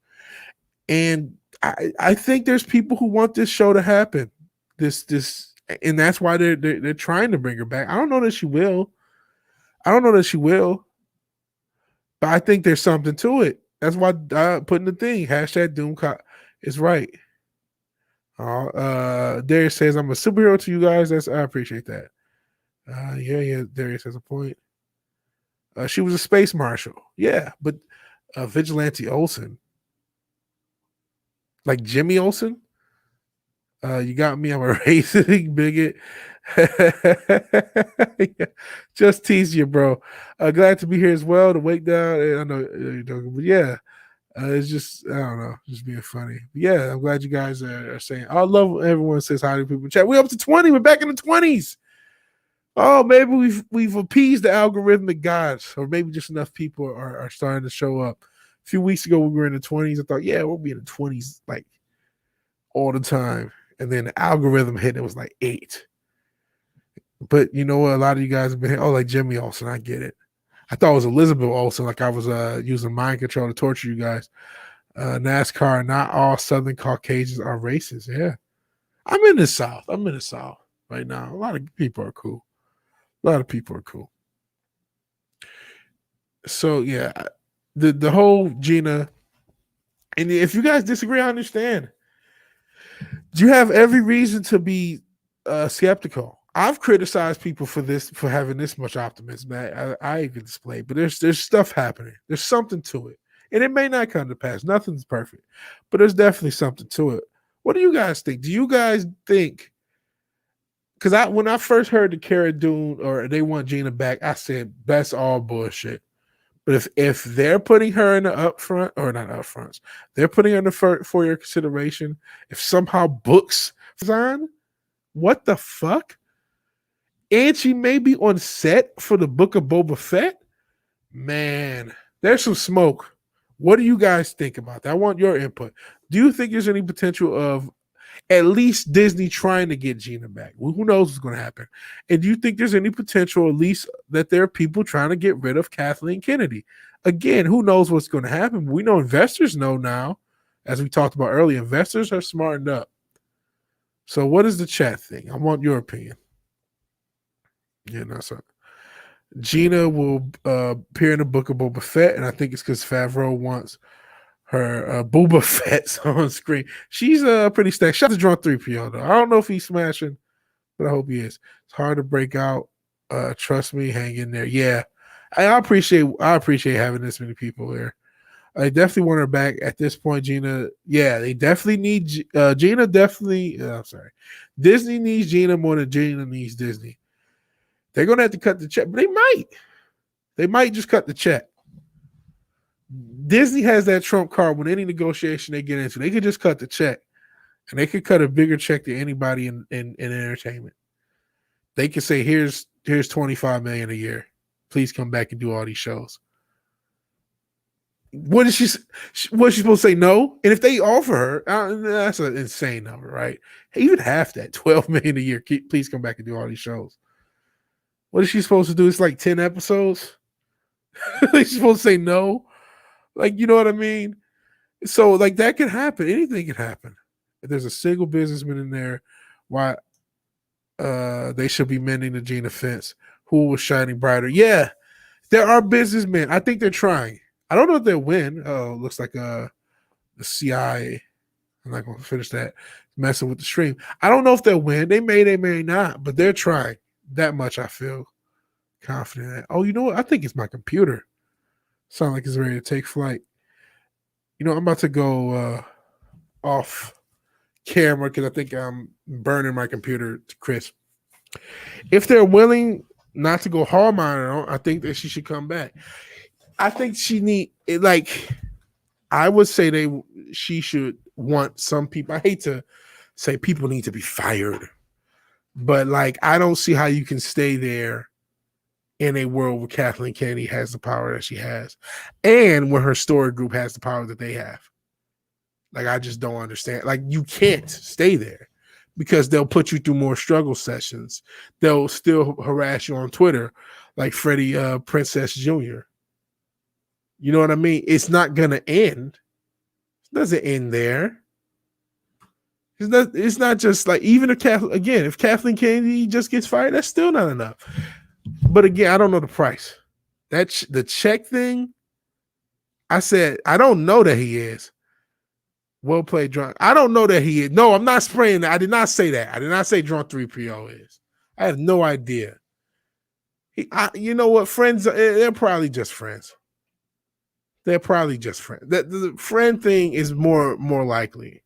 And I think there's people who want this show to happen. And that's why they're trying to bring her back. I don't know that she will. But I think there's something to it. That's why putting the thing, hashtag Doomcock is right. Darius says, I'm a superhero to you guys. I appreciate that. Yeah, Darius has a point. She was a space marshal. Yeah, but Vigilante Olsen. Like Jimmy Olsen? You got me. I'm a racist bigot. Yeah, just tease you, bro. Glad to be here as well. To wake down. I know you're joking, but yeah, it's just, I don't know, just being funny. But yeah, I'm glad you guys are saying. I love everyone says hi to people in chat. We're up to 20. We're back in the 20s. Oh, maybe we've appeased the algorithmic gods, or maybe just enough people are starting to show up. A few weeks ago, we were in the 20s. I thought, yeah, we'll be in the 20s like all the time. And then the algorithm hit, and it was like 8. But you know what? A lot of you guys have been, like Jimmy Olsen. I get it. I thought it was Elizabeth Olsen, like I was using mind control to torture you guys. NASCAR, not all Southern Caucasians are racist. Yeah. I'm in the South right now. A lot of people are cool. So, yeah, the whole Gina, and if you guys disagree, I understand. You have every reason to be skeptical. I've criticized people for having this much optimism. I even display, but there's stuff happening. There's something to it, and it may not come to pass. Nothing's perfect, but there's definitely something to it. What do you guys think? Do you guys think? Because when I first heard the Cara Dune or they want Gina back, I said that's all bullshit. But if they're putting her in the upfront, or not upfronts, they're putting her in the for your consideration. If somehow books on, what the fuck? And she may be on set for the Book of Boba Fett. Man, there's some smoke. What do you guys think about that? I want your input. Do you think there's any potential of at least Disney trying to get Gina back? Well, who knows what's going to happen? And do you think there's any potential, at least, that there are people trying to get rid of Kathleen Kennedy? Again, who knows what's going to happen? We know investors know now, as we talked about earlier. Investors are smartened up. So, what is the chat thing? I want your opinion. Yeah, no, so Gina will appear in the Book of Boba Fett, and I think it's because Favreau wants her Boba Fett's on screen. She's pretty stacked. Shout out to Drunk 3PO, though. I don't know if he's smashing, but I hope he is. It's hard to break out. Trust me, hang in there. Yeah, I appreciate having this many people here. I definitely want her back at this point, Gina. Yeah, they definitely need Gina. Definitely, I'm sorry. Disney needs Gina more than Gina needs Disney. They're gonna have to cut the check, but they might. They might just cut the check. Disney has that trump card when any negotiation they get into. They could just cut the check, and they could cut a bigger check than anybody in entertainment. They could say, "Here's $25 million a year. Please come back and do all these shows." What is she supposed to say? No? And if they offer her, that's an insane number, right? Even half that, $12 million a year. Please come back and do all these shows. What is she supposed to do? It's like 10 episodes. She's supposed to say no. Like, you know what I mean? So, like, that could happen. Anything could happen. If there's a single businessman in there, why they should be mending the Gina fence. Who was shining brighter? Yeah, there are businessmen. I think they're trying. I don't know if they'll win. Oh, looks like the CIA. I'm not going to finish that. Messing with the stream. I don't know if they'll win. They may not, but they're trying. That much I feel confident in. Oh, you know what? I think it's my computer. Sound like it's ready to take flight. You know, I'm about to go off camera because I think I'm burning my computer to crisp. If they're willing not to go hard monitor, I think that she should come back. I think I would say she should want some people. I hate to say people need to be fired, but like, I don't see how you can stay there in a world where Kathleen Kennedy has the power that she has, and when her story group has the power that they have. Like, I just don't understand. Like, you can't stay there because they'll put you through more struggle sessions. They'll still harass you on Twitter, like Freddie Princess Jr. You know what I mean? It's not gonna end. It doesn't end there. It's not just like, even if Kathleen Kennedy just gets fired, that's still not enough. But again, I don't know the price. That's the check thing. I said, I don't know that he is. Well played, Drunk. I don't know that he is. No, I'm not spraying that. I did not say that. I did not say Drunk 3PO is. I have no idea. You know what? Friends, they're probably just friends. They're probably just friends. The friend thing is more likely.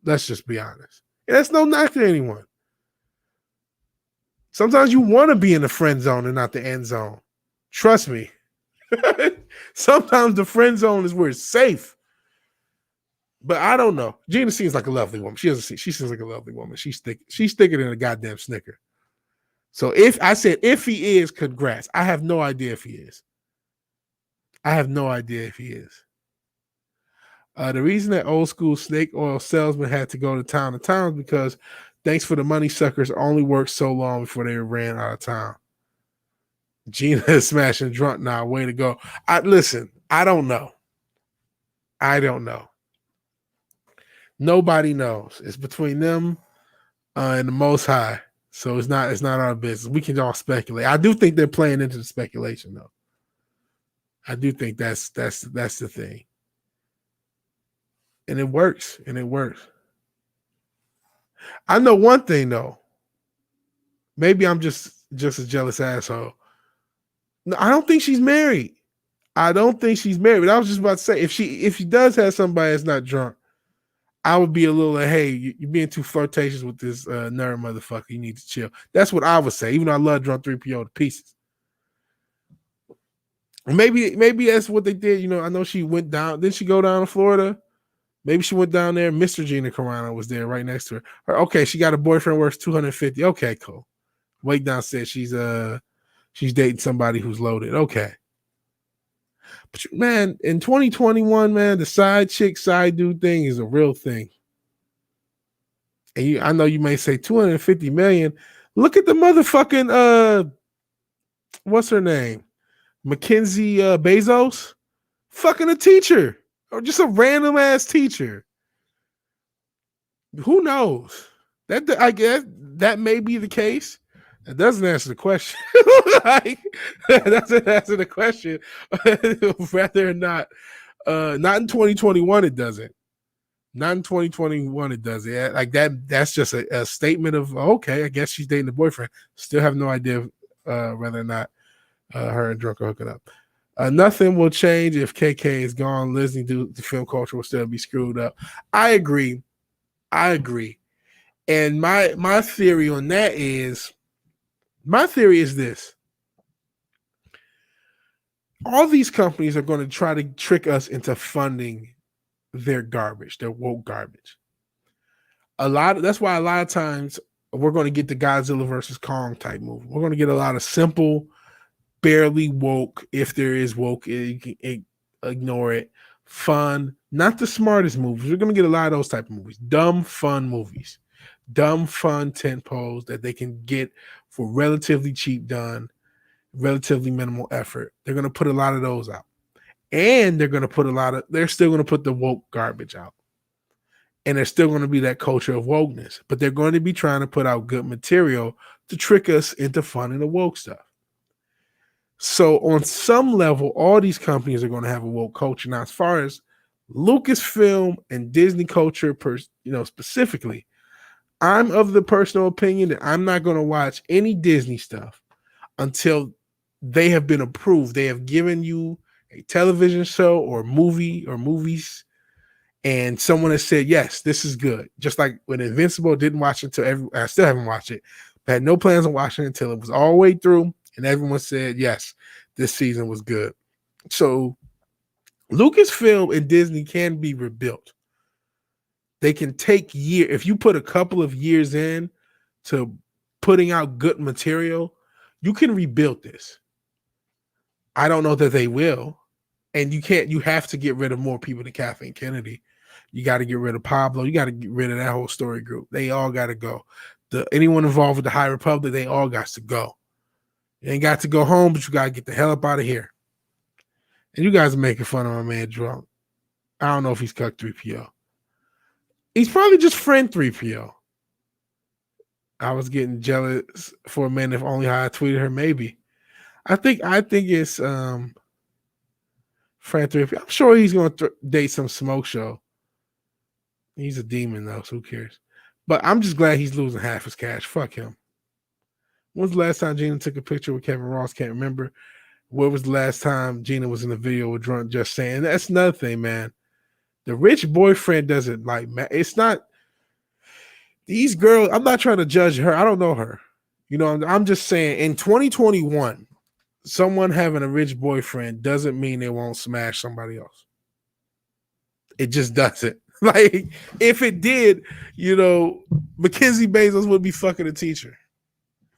Let's just be honest. And that's no knock to anyone. Sometimes you want to be in the friend zone and not the end zone. Trust me. Sometimes the friend zone is where it's safe. But I don't know. Gina seems like a lovely woman. She seems like a lovely woman. She's thicker than a goddamn Snicker. So if he is, congrats. I have no idea if he is. The reason that old school snake oil salesman had to go to town is because thanks for the money suckers only worked so long before they ran out of town. Gina is smashing Drunk now. Way to go. Listen, I don't know. Nobody knows. It's between them and the Most High. So it's not our business. We can all speculate. I do think they're playing into the speculation, though. I do think that's the thing. And it works. I know one thing, though. Maybe I'm just a jealous asshole. No, I don't think she's married. I was just about to say, if she does have somebody that's not Drunk, I would be a little like, hey, you're being too flirtatious with this nerd motherfucker. You need to chill. That's what I would say, even though I love Drunk 3PO to pieces. Maybe that's what they did. You know, I know she went down. Didn't she go down to Florida? Maybe she went down there. Mr. Gina Carano was there right next to her. Okay, she got a boyfriend worth $250. Okay, cool. Wake down said she's dating somebody who's loaded. Okay. But man, in 2021, man, the side chick, side dude thing is a real thing. And I know you may say 250 million. Look at the motherfucking what's her name? Mackenzie Bezos, fucking a teacher or just a random ass teacher. Who knows? I guess that may be the case. That doesn't answer the question. Like, that doesn't answer the question. Whether or not, not in 2021, it doesn't. Not in 2021, it doesn't. Like that. That's just a statement of okay. I guess she's dating the boyfriend. Still have no idea whether or not her and Drunk are hooking up. Nothing will change if KK is gone. Listening to the film culture will still be screwed up. I agree. And my theory on that is, this. All these companies are going to try to trick us into funding their garbage, their woke garbage. That's why a lot of times we're going to get the Godzilla versus Kong type movie. We're going to get a lot of simple, barely woke, if there is woke, you can ignore it, fun, not the smartest movies. We're going to get a lot of those type of movies. Dumb, fun movies. Dumb, fun tentpoles that they can get for relatively cheap done, relatively minimal effort. They're going to put a lot of those out. And they're still going to put the woke garbage out. And there's still going to be that culture of wokeness. But they're going to be trying to put out good material to trick us into funding the woke stuff. So on some level, all these companies are going to have a woke culture. Now, as far as Lucasfilm and Disney culture, specifically, I'm of the personal opinion that I'm not going to watch any Disney stuff until they have been approved. They have given you a television show or movie or movies, and someone has said, yes, this is good. Just like when Invincible, didn't watch it until I still haven't watched it. I had no plans on watching it until it was all the way through, and everyone said, yes, this season was good. So Lucasfilm and Disney can be rebuilt. They can take years. If you put a couple of years in to putting out good material, you can rebuild this. I don't know that they will. And you have to get rid of more people than Kathleen Kennedy. You got to get rid of Pablo. You got to get rid of that whole story group. They all got to go. Anyone involved with the High Republic, they all got to go. You ain't got to go home, but you got to get the hell up out of here. And you guys are making fun of my man Drunk. I don't know if he's cucked 3PO. He's probably just friend 3PO. I was getting jealous for a minute if only how I tweeted her. Maybe. I think it's friend 3PO. I'm sure he's going to date some smoke show. He's a demon though, so who cares? But I'm just glad he's losing half his cash. Fuck him. When's the last time Gina took a picture with Kevin Ross? Can't remember. Where was the last time Gina was in a video with Drunk Just Saying? That's another thing, man. The rich boyfriend doesn't like, it's not these girls. I'm not trying to judge her. I don't know her. I'm just saying in 2021, someone having a rich boyfriend doesn't mean they won't smash somebody else. It just doesn't. Like, if it did, Mackenzie Bezos would be fucking a teacher.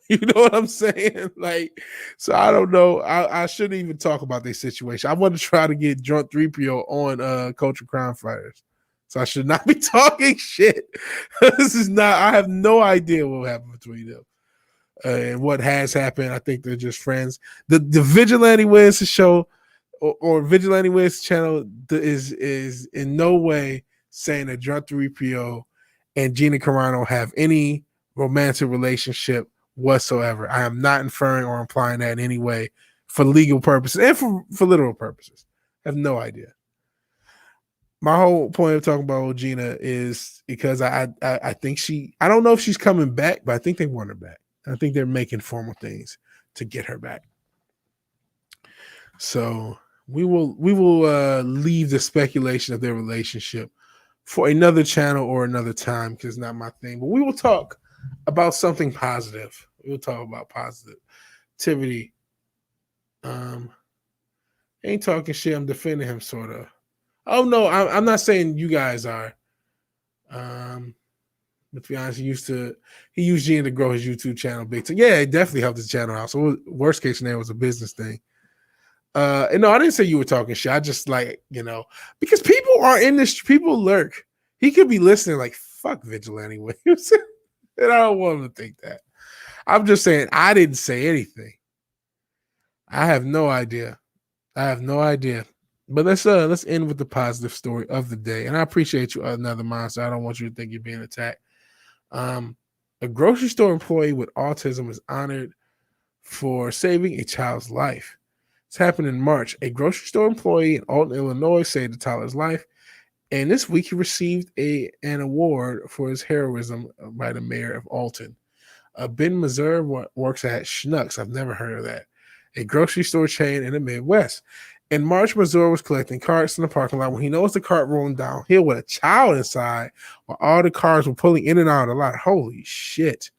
You know what I'm saying? Like, so I don't know. I shouldn't even talk about this situation. I want to try to get Drunk 3PO on Culture Crime Fighters. So I should not be talking shit. I have no idea what happened between them. And what has happened. I think they're just friends. The Vigilante Williamson show or Vigilante Williamson channel is in no way saying that Drunk 3PO and Gina Carano have any romantic relationship whatsoever. I am not inferring or implying that in any way for legal purposes and for literal purposes. I have no idea. My whole point of talking about Gina is because I think I don't know if she's coming back, but I think they want her back. I think they're making formal things to get her back. So we will leave the speculation of their relationship for another channel or another time because it's not my thing. But we will talk about something positive. We'll talk about positivity. Ain't talking shit. I'm defending him, sort of. Oh no, I'm not saying you guys are. But to be honest, he used Gene to grow his YouTube channel big time. Yeah, it definitely helped his channel out. So worst case scenario was a business thing. And no, I didn't say you were talking shit. I just because people are in this, people lurk. He could be listening like, fuck Vigilante Williamson. And I don't want him to think that. I'm just saying I didn't say anything. I have no idea. But let's end with the positive story of the day. And I appreciate you, another monster. I don't want you to think you're being attacked. A grocery store employee with autism is honored for saving a child's life. It's happened in March. A grocery store employee in Alton, Illinois saved a toddler's life. And this week he received an award for his heroism by the mayor of Alton. Ben Mazur works at Schnucks. I've never heard of that. A grocery store chain in the Midwest. In March, Mazur was collecting carts in the parking lot when he noticed the cart rolling downhill with a child inside while all the cars were pulling in and out of the lot. Holy shit.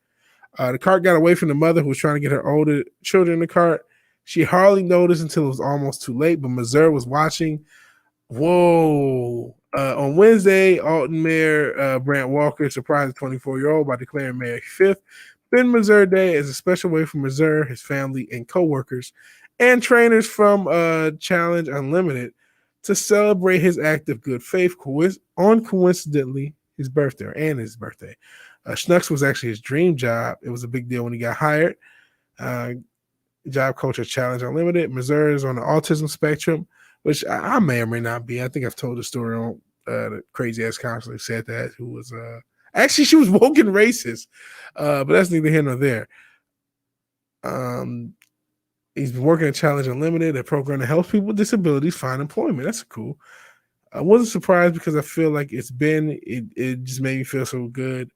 The cart got away from the mother who was trying to get her older children in the cart. She hardly noticed until it was almost too late, but Mazur was watching. Whoa. On Wednesday, Alton Mayor Brant Walker surprised the 24-year-old by declaring May 5th Ben Mazur Day as a special way for Mazur, his family, and co-workers and trainers from Challenge Unlimited to celebrate his act of good faith on coincidentally his birthday. Schnucks was actually his dream job. It was a big deal when he got hired. Job coach at Challenge Unlimited. Mazur is on the autism spectrum, which I may or may not be. I think I've told the story on the crazy ass counselor who said that, who was actually she was woke and racist, but that's neither here nor there. He's been working at Challenge Unlimited, a program that helps people with disabilities find employment. That's cool. I wasn't surprised because I feel like it just made me feel so good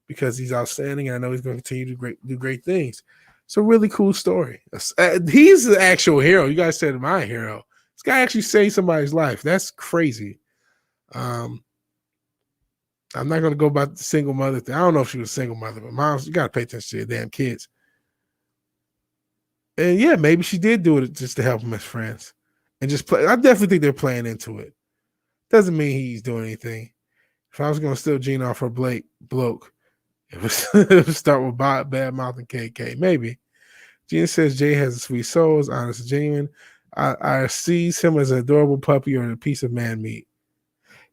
because he's outstanding and I know he's going to continue to do great things. It's a really cool story. He's the actual hero. You guys said my hero. This guy actually saved somebody's life. That's crazy. I'm not going to go about the single mother thing. I don't know if she was a single mother, but moms, you got to pay attention to your damn kids. And yeah, maybe she did do it just to help them as friends and just play. I definitely think they're playing into it. Doesn't mean he's doing anything. If I was going to steal Gene off her bloke, it would start with bad mouth and KK. Maybe. Gene says Jay has a sweet soul, is honest and genuine. I sees him as an adorable puppy or a piece of man meat.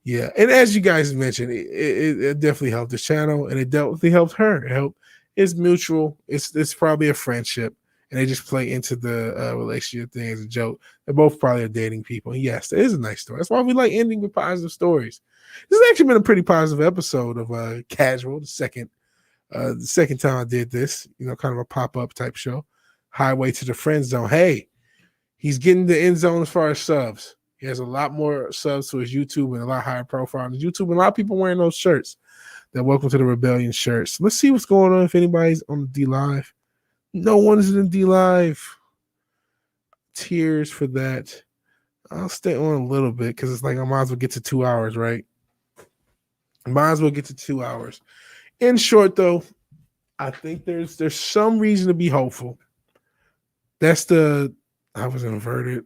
Yeah, and as you guys mentioned, it definitely helped the channel, and it definitely helped her. It's mutual. It's probably a friendship, and they just play into the relationship thing as a joke. They're both probably are dating people. And yes, it is a nice story. That's why we like ending with positive stories. This has actually been a pretty positive episode of Casual. The second time I did this, kind of a pop-up type show. Highway to the Friend Zone. Hey, he's getting the end zone as far as subs. He has a lot more subs to his YouTube and a lot higher profile on his YouTube. And a lot of people wearing those shirts. That Welcome to the Rebellion shirts. Let's see what's going on if anybody's on the D Live. No one's in D Live. Tears for that. I'll stay on a little bit because it's like I might as well get to 2 hours, right? Might as well get to 2 hours. In short, though, I think there's some reason to be hopeful. I was inverted.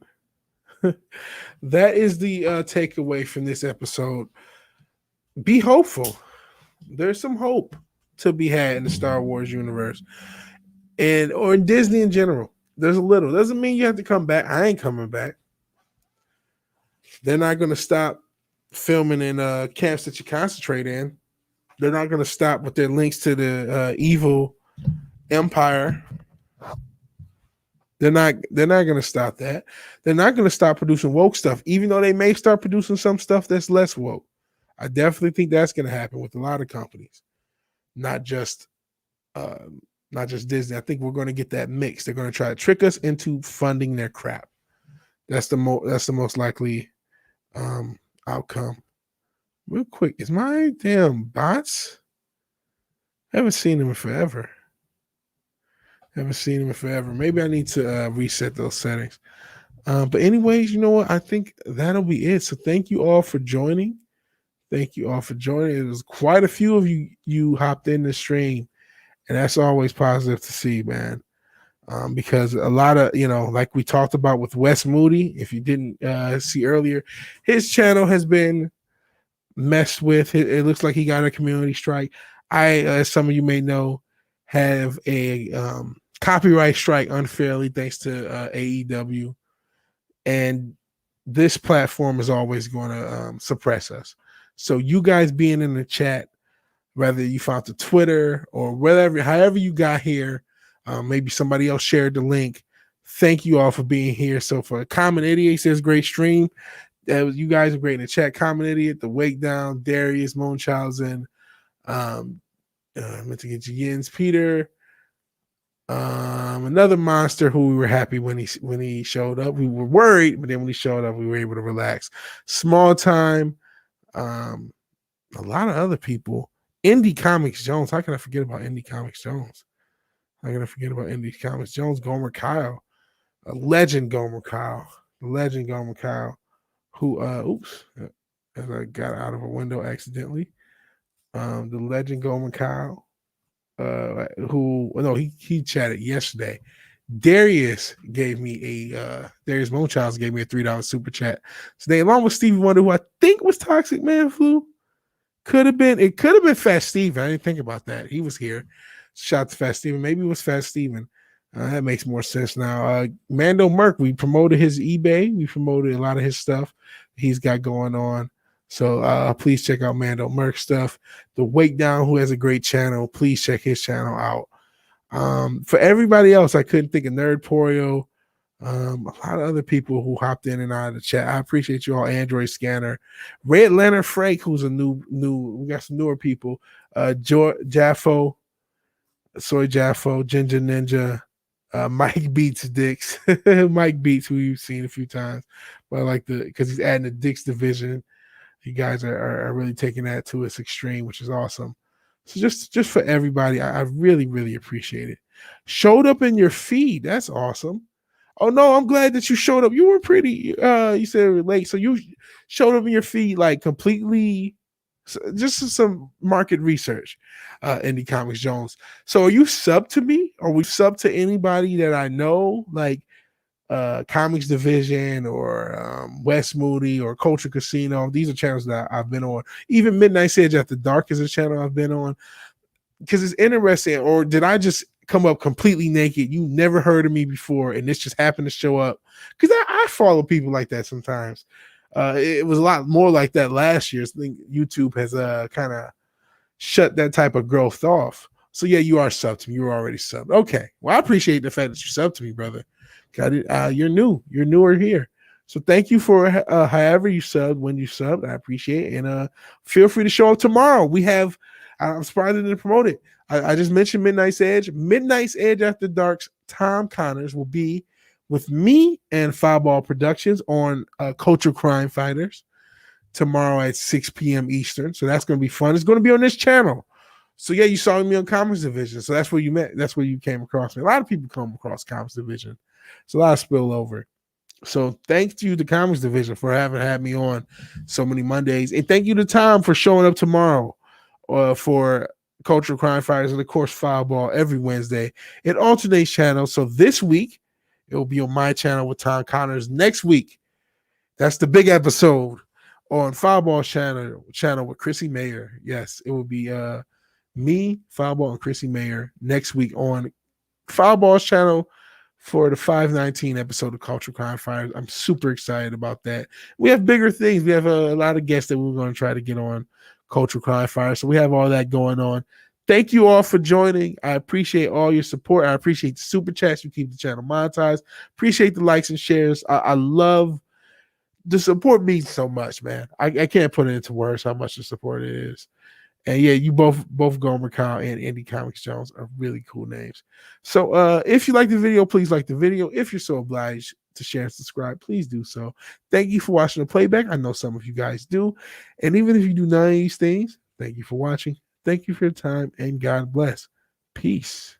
That is the takeaway from this episode. Be hopeful. There's some hope to be had in the Star Wars universe or in Disney in general. There's a little. Doesn't mean you have to come back. I ain't coming back. They're not going to stop filming in camps that you concentrate in. They're not going to stop with their links to the evil empire. They're not going to stop that. They're not going to stop producing woke stuff, even though they may start producing some stuff that's less woke. I definitely think that's going to happen with a lot of companies, not just Disney. I think we're going to get that mix. They're going to try to trick us into funding their crap. That's the most likely outcome. Real quick, is my damn bots? I haven't seen them in forever. Maybe I need to reset those settings. But anyways, you know what? I think that'll be it. So thank you all for joining. It was quite a few of you hopped in the stream, and that's always positive to see, man. because a lot of, like we talked about with Wes Moody, if you didn't see earlier, his channel has been messed with. It looks like he got a community strike. I, as some of you may know, have a copyright strike unfairly thanks to AEW, and this platform is always going to suppress us. So you guys being in the chat, whether you found the Twitter or whatever, however you got here, maybe somebody else shared the link. Thank you all for being here. So for Common Idiot says great stream. You guys are great in the chat. Common Idiot, The Wake Down, Darius, Munchausen, I meant to get you Jens, Peter, another monster who we were happy when he showed up. We were worried, but then when he showed up, we were able to relax. Small Time, a lot of other people. Indie Comics Jones. How can I forget about Indie Comics Jones? How can I forget about Indie Comics Jones? Gomer Kyle, a legend. Gomer Kyle, the legend. Gomer Kyle, who as I got out of a window accidentally. The legend Gomer Kyle, he chatted yesterday. Darius gave me Darius Moonchild gave me a $3 super chat today, along with Stevie Wonder, who I think was Toxic Man Flu. It could have been Fast Steven. I didn't think about that. He was here. Shout out to Fast Steven. Maybe it was Fast Steven. That makes more sense now. Mando Merck, we promoted his eBay. We promoted a lot of his stuff he's got going on. So please check out Mando Merck stuff. The Wake Down, who has a great channel, please check his channel out. For everybody else, I couldn't think of Nerd Porio. A lot of other people who hopped in and out of the chat. I appreciate you all. Android Scanner, Red Lantern Frank, who's a new. We got some newer people. Jaffo, Soy Jaffo, Ginger Ninja, Mike Beats Dix, Mike Beats, who you've seen a few times, but I like because he's adding the Dix division. You guys are really taking that to its extreme, which is awesome. So just for everybody, I really, really appreciate it. Showed up in your feed. That's awesome. Oh no, I'm glad that you showed up. You were pretty, you said late. So you showed up in your feed like completely, just some market research, Indie Comics Jones. So are you sub to me? Or we sub to anybody that I know, like Comics Division or Wes Moody or Culture Casino? These are channels that I've been on. Even Midnight Edge After Dark is a channel I've been on. Because it's interesting. Or did I just come up completely naked? You never heard of me before, and this just happened to show up? Because I follow people like that sometimes. It was a lot more like that last year. I think YouTube has kind of shut that type of growth off. So yeah, you are subbed to me. You were already subbed. Okay. Well, I appreciate the fact that you subbed to me, brother. Got it. You're new. You're newer here. So thank you for however you subbed, when you subbed. I appreciate it. And feel free to show up tomorrow. We have, I'm surprised I didn't promote it. I just mentioned Midnight's Edge. Midnight's Edge After Dark's Tom Connors will be with me and Fireball Productions on Culture Crime Fighters tomorrow at 6 p.m. Eastern. So that's going to be fun. It's going to be on this channel. So yeah, you saw me on Comics Division. So that's where you met. That's where you came across me. A lot of people come across Comics Division. It's a lot of spillover. So thank you to Comics Division for having had me on so many Mondays. And thank you to Tom for showing up tomorrow for Cultural Crime Fighters, and of course Fireball every Wednesday. It alternates channels. So this week it will be on my channel with Tom Connors. Next week, that's the big episode on Fireball's channel with Chrissy Mayer. Yes, it will be me, Fireball, and Chrissy Mayer next week on Fireball's channel for the 519 episode of Cultural Crime Fighters. I'm super excited about that. We have bigger things. We have a lot of guests that we're going to try to get on Cultural Crime Fighters. So we have all that going on. Thank you all for joining. I appreciate all your support. I appreciate the super chats. You keep the channel monetized. Appreciate the likes and shares. I love the support. Means so much, man. I can't put it into words how much the support it is. And yeah, you both Gomer Kyle and Indie Comics Jones are really cool names. So if you like the video, please like the video. If you're so obliged to share and subscribe, please do so. Thank you for watching the playback. I know some of you guys do. And even if you do none of these things, thank you for watching. Thank you for your time, and God bless. Peace.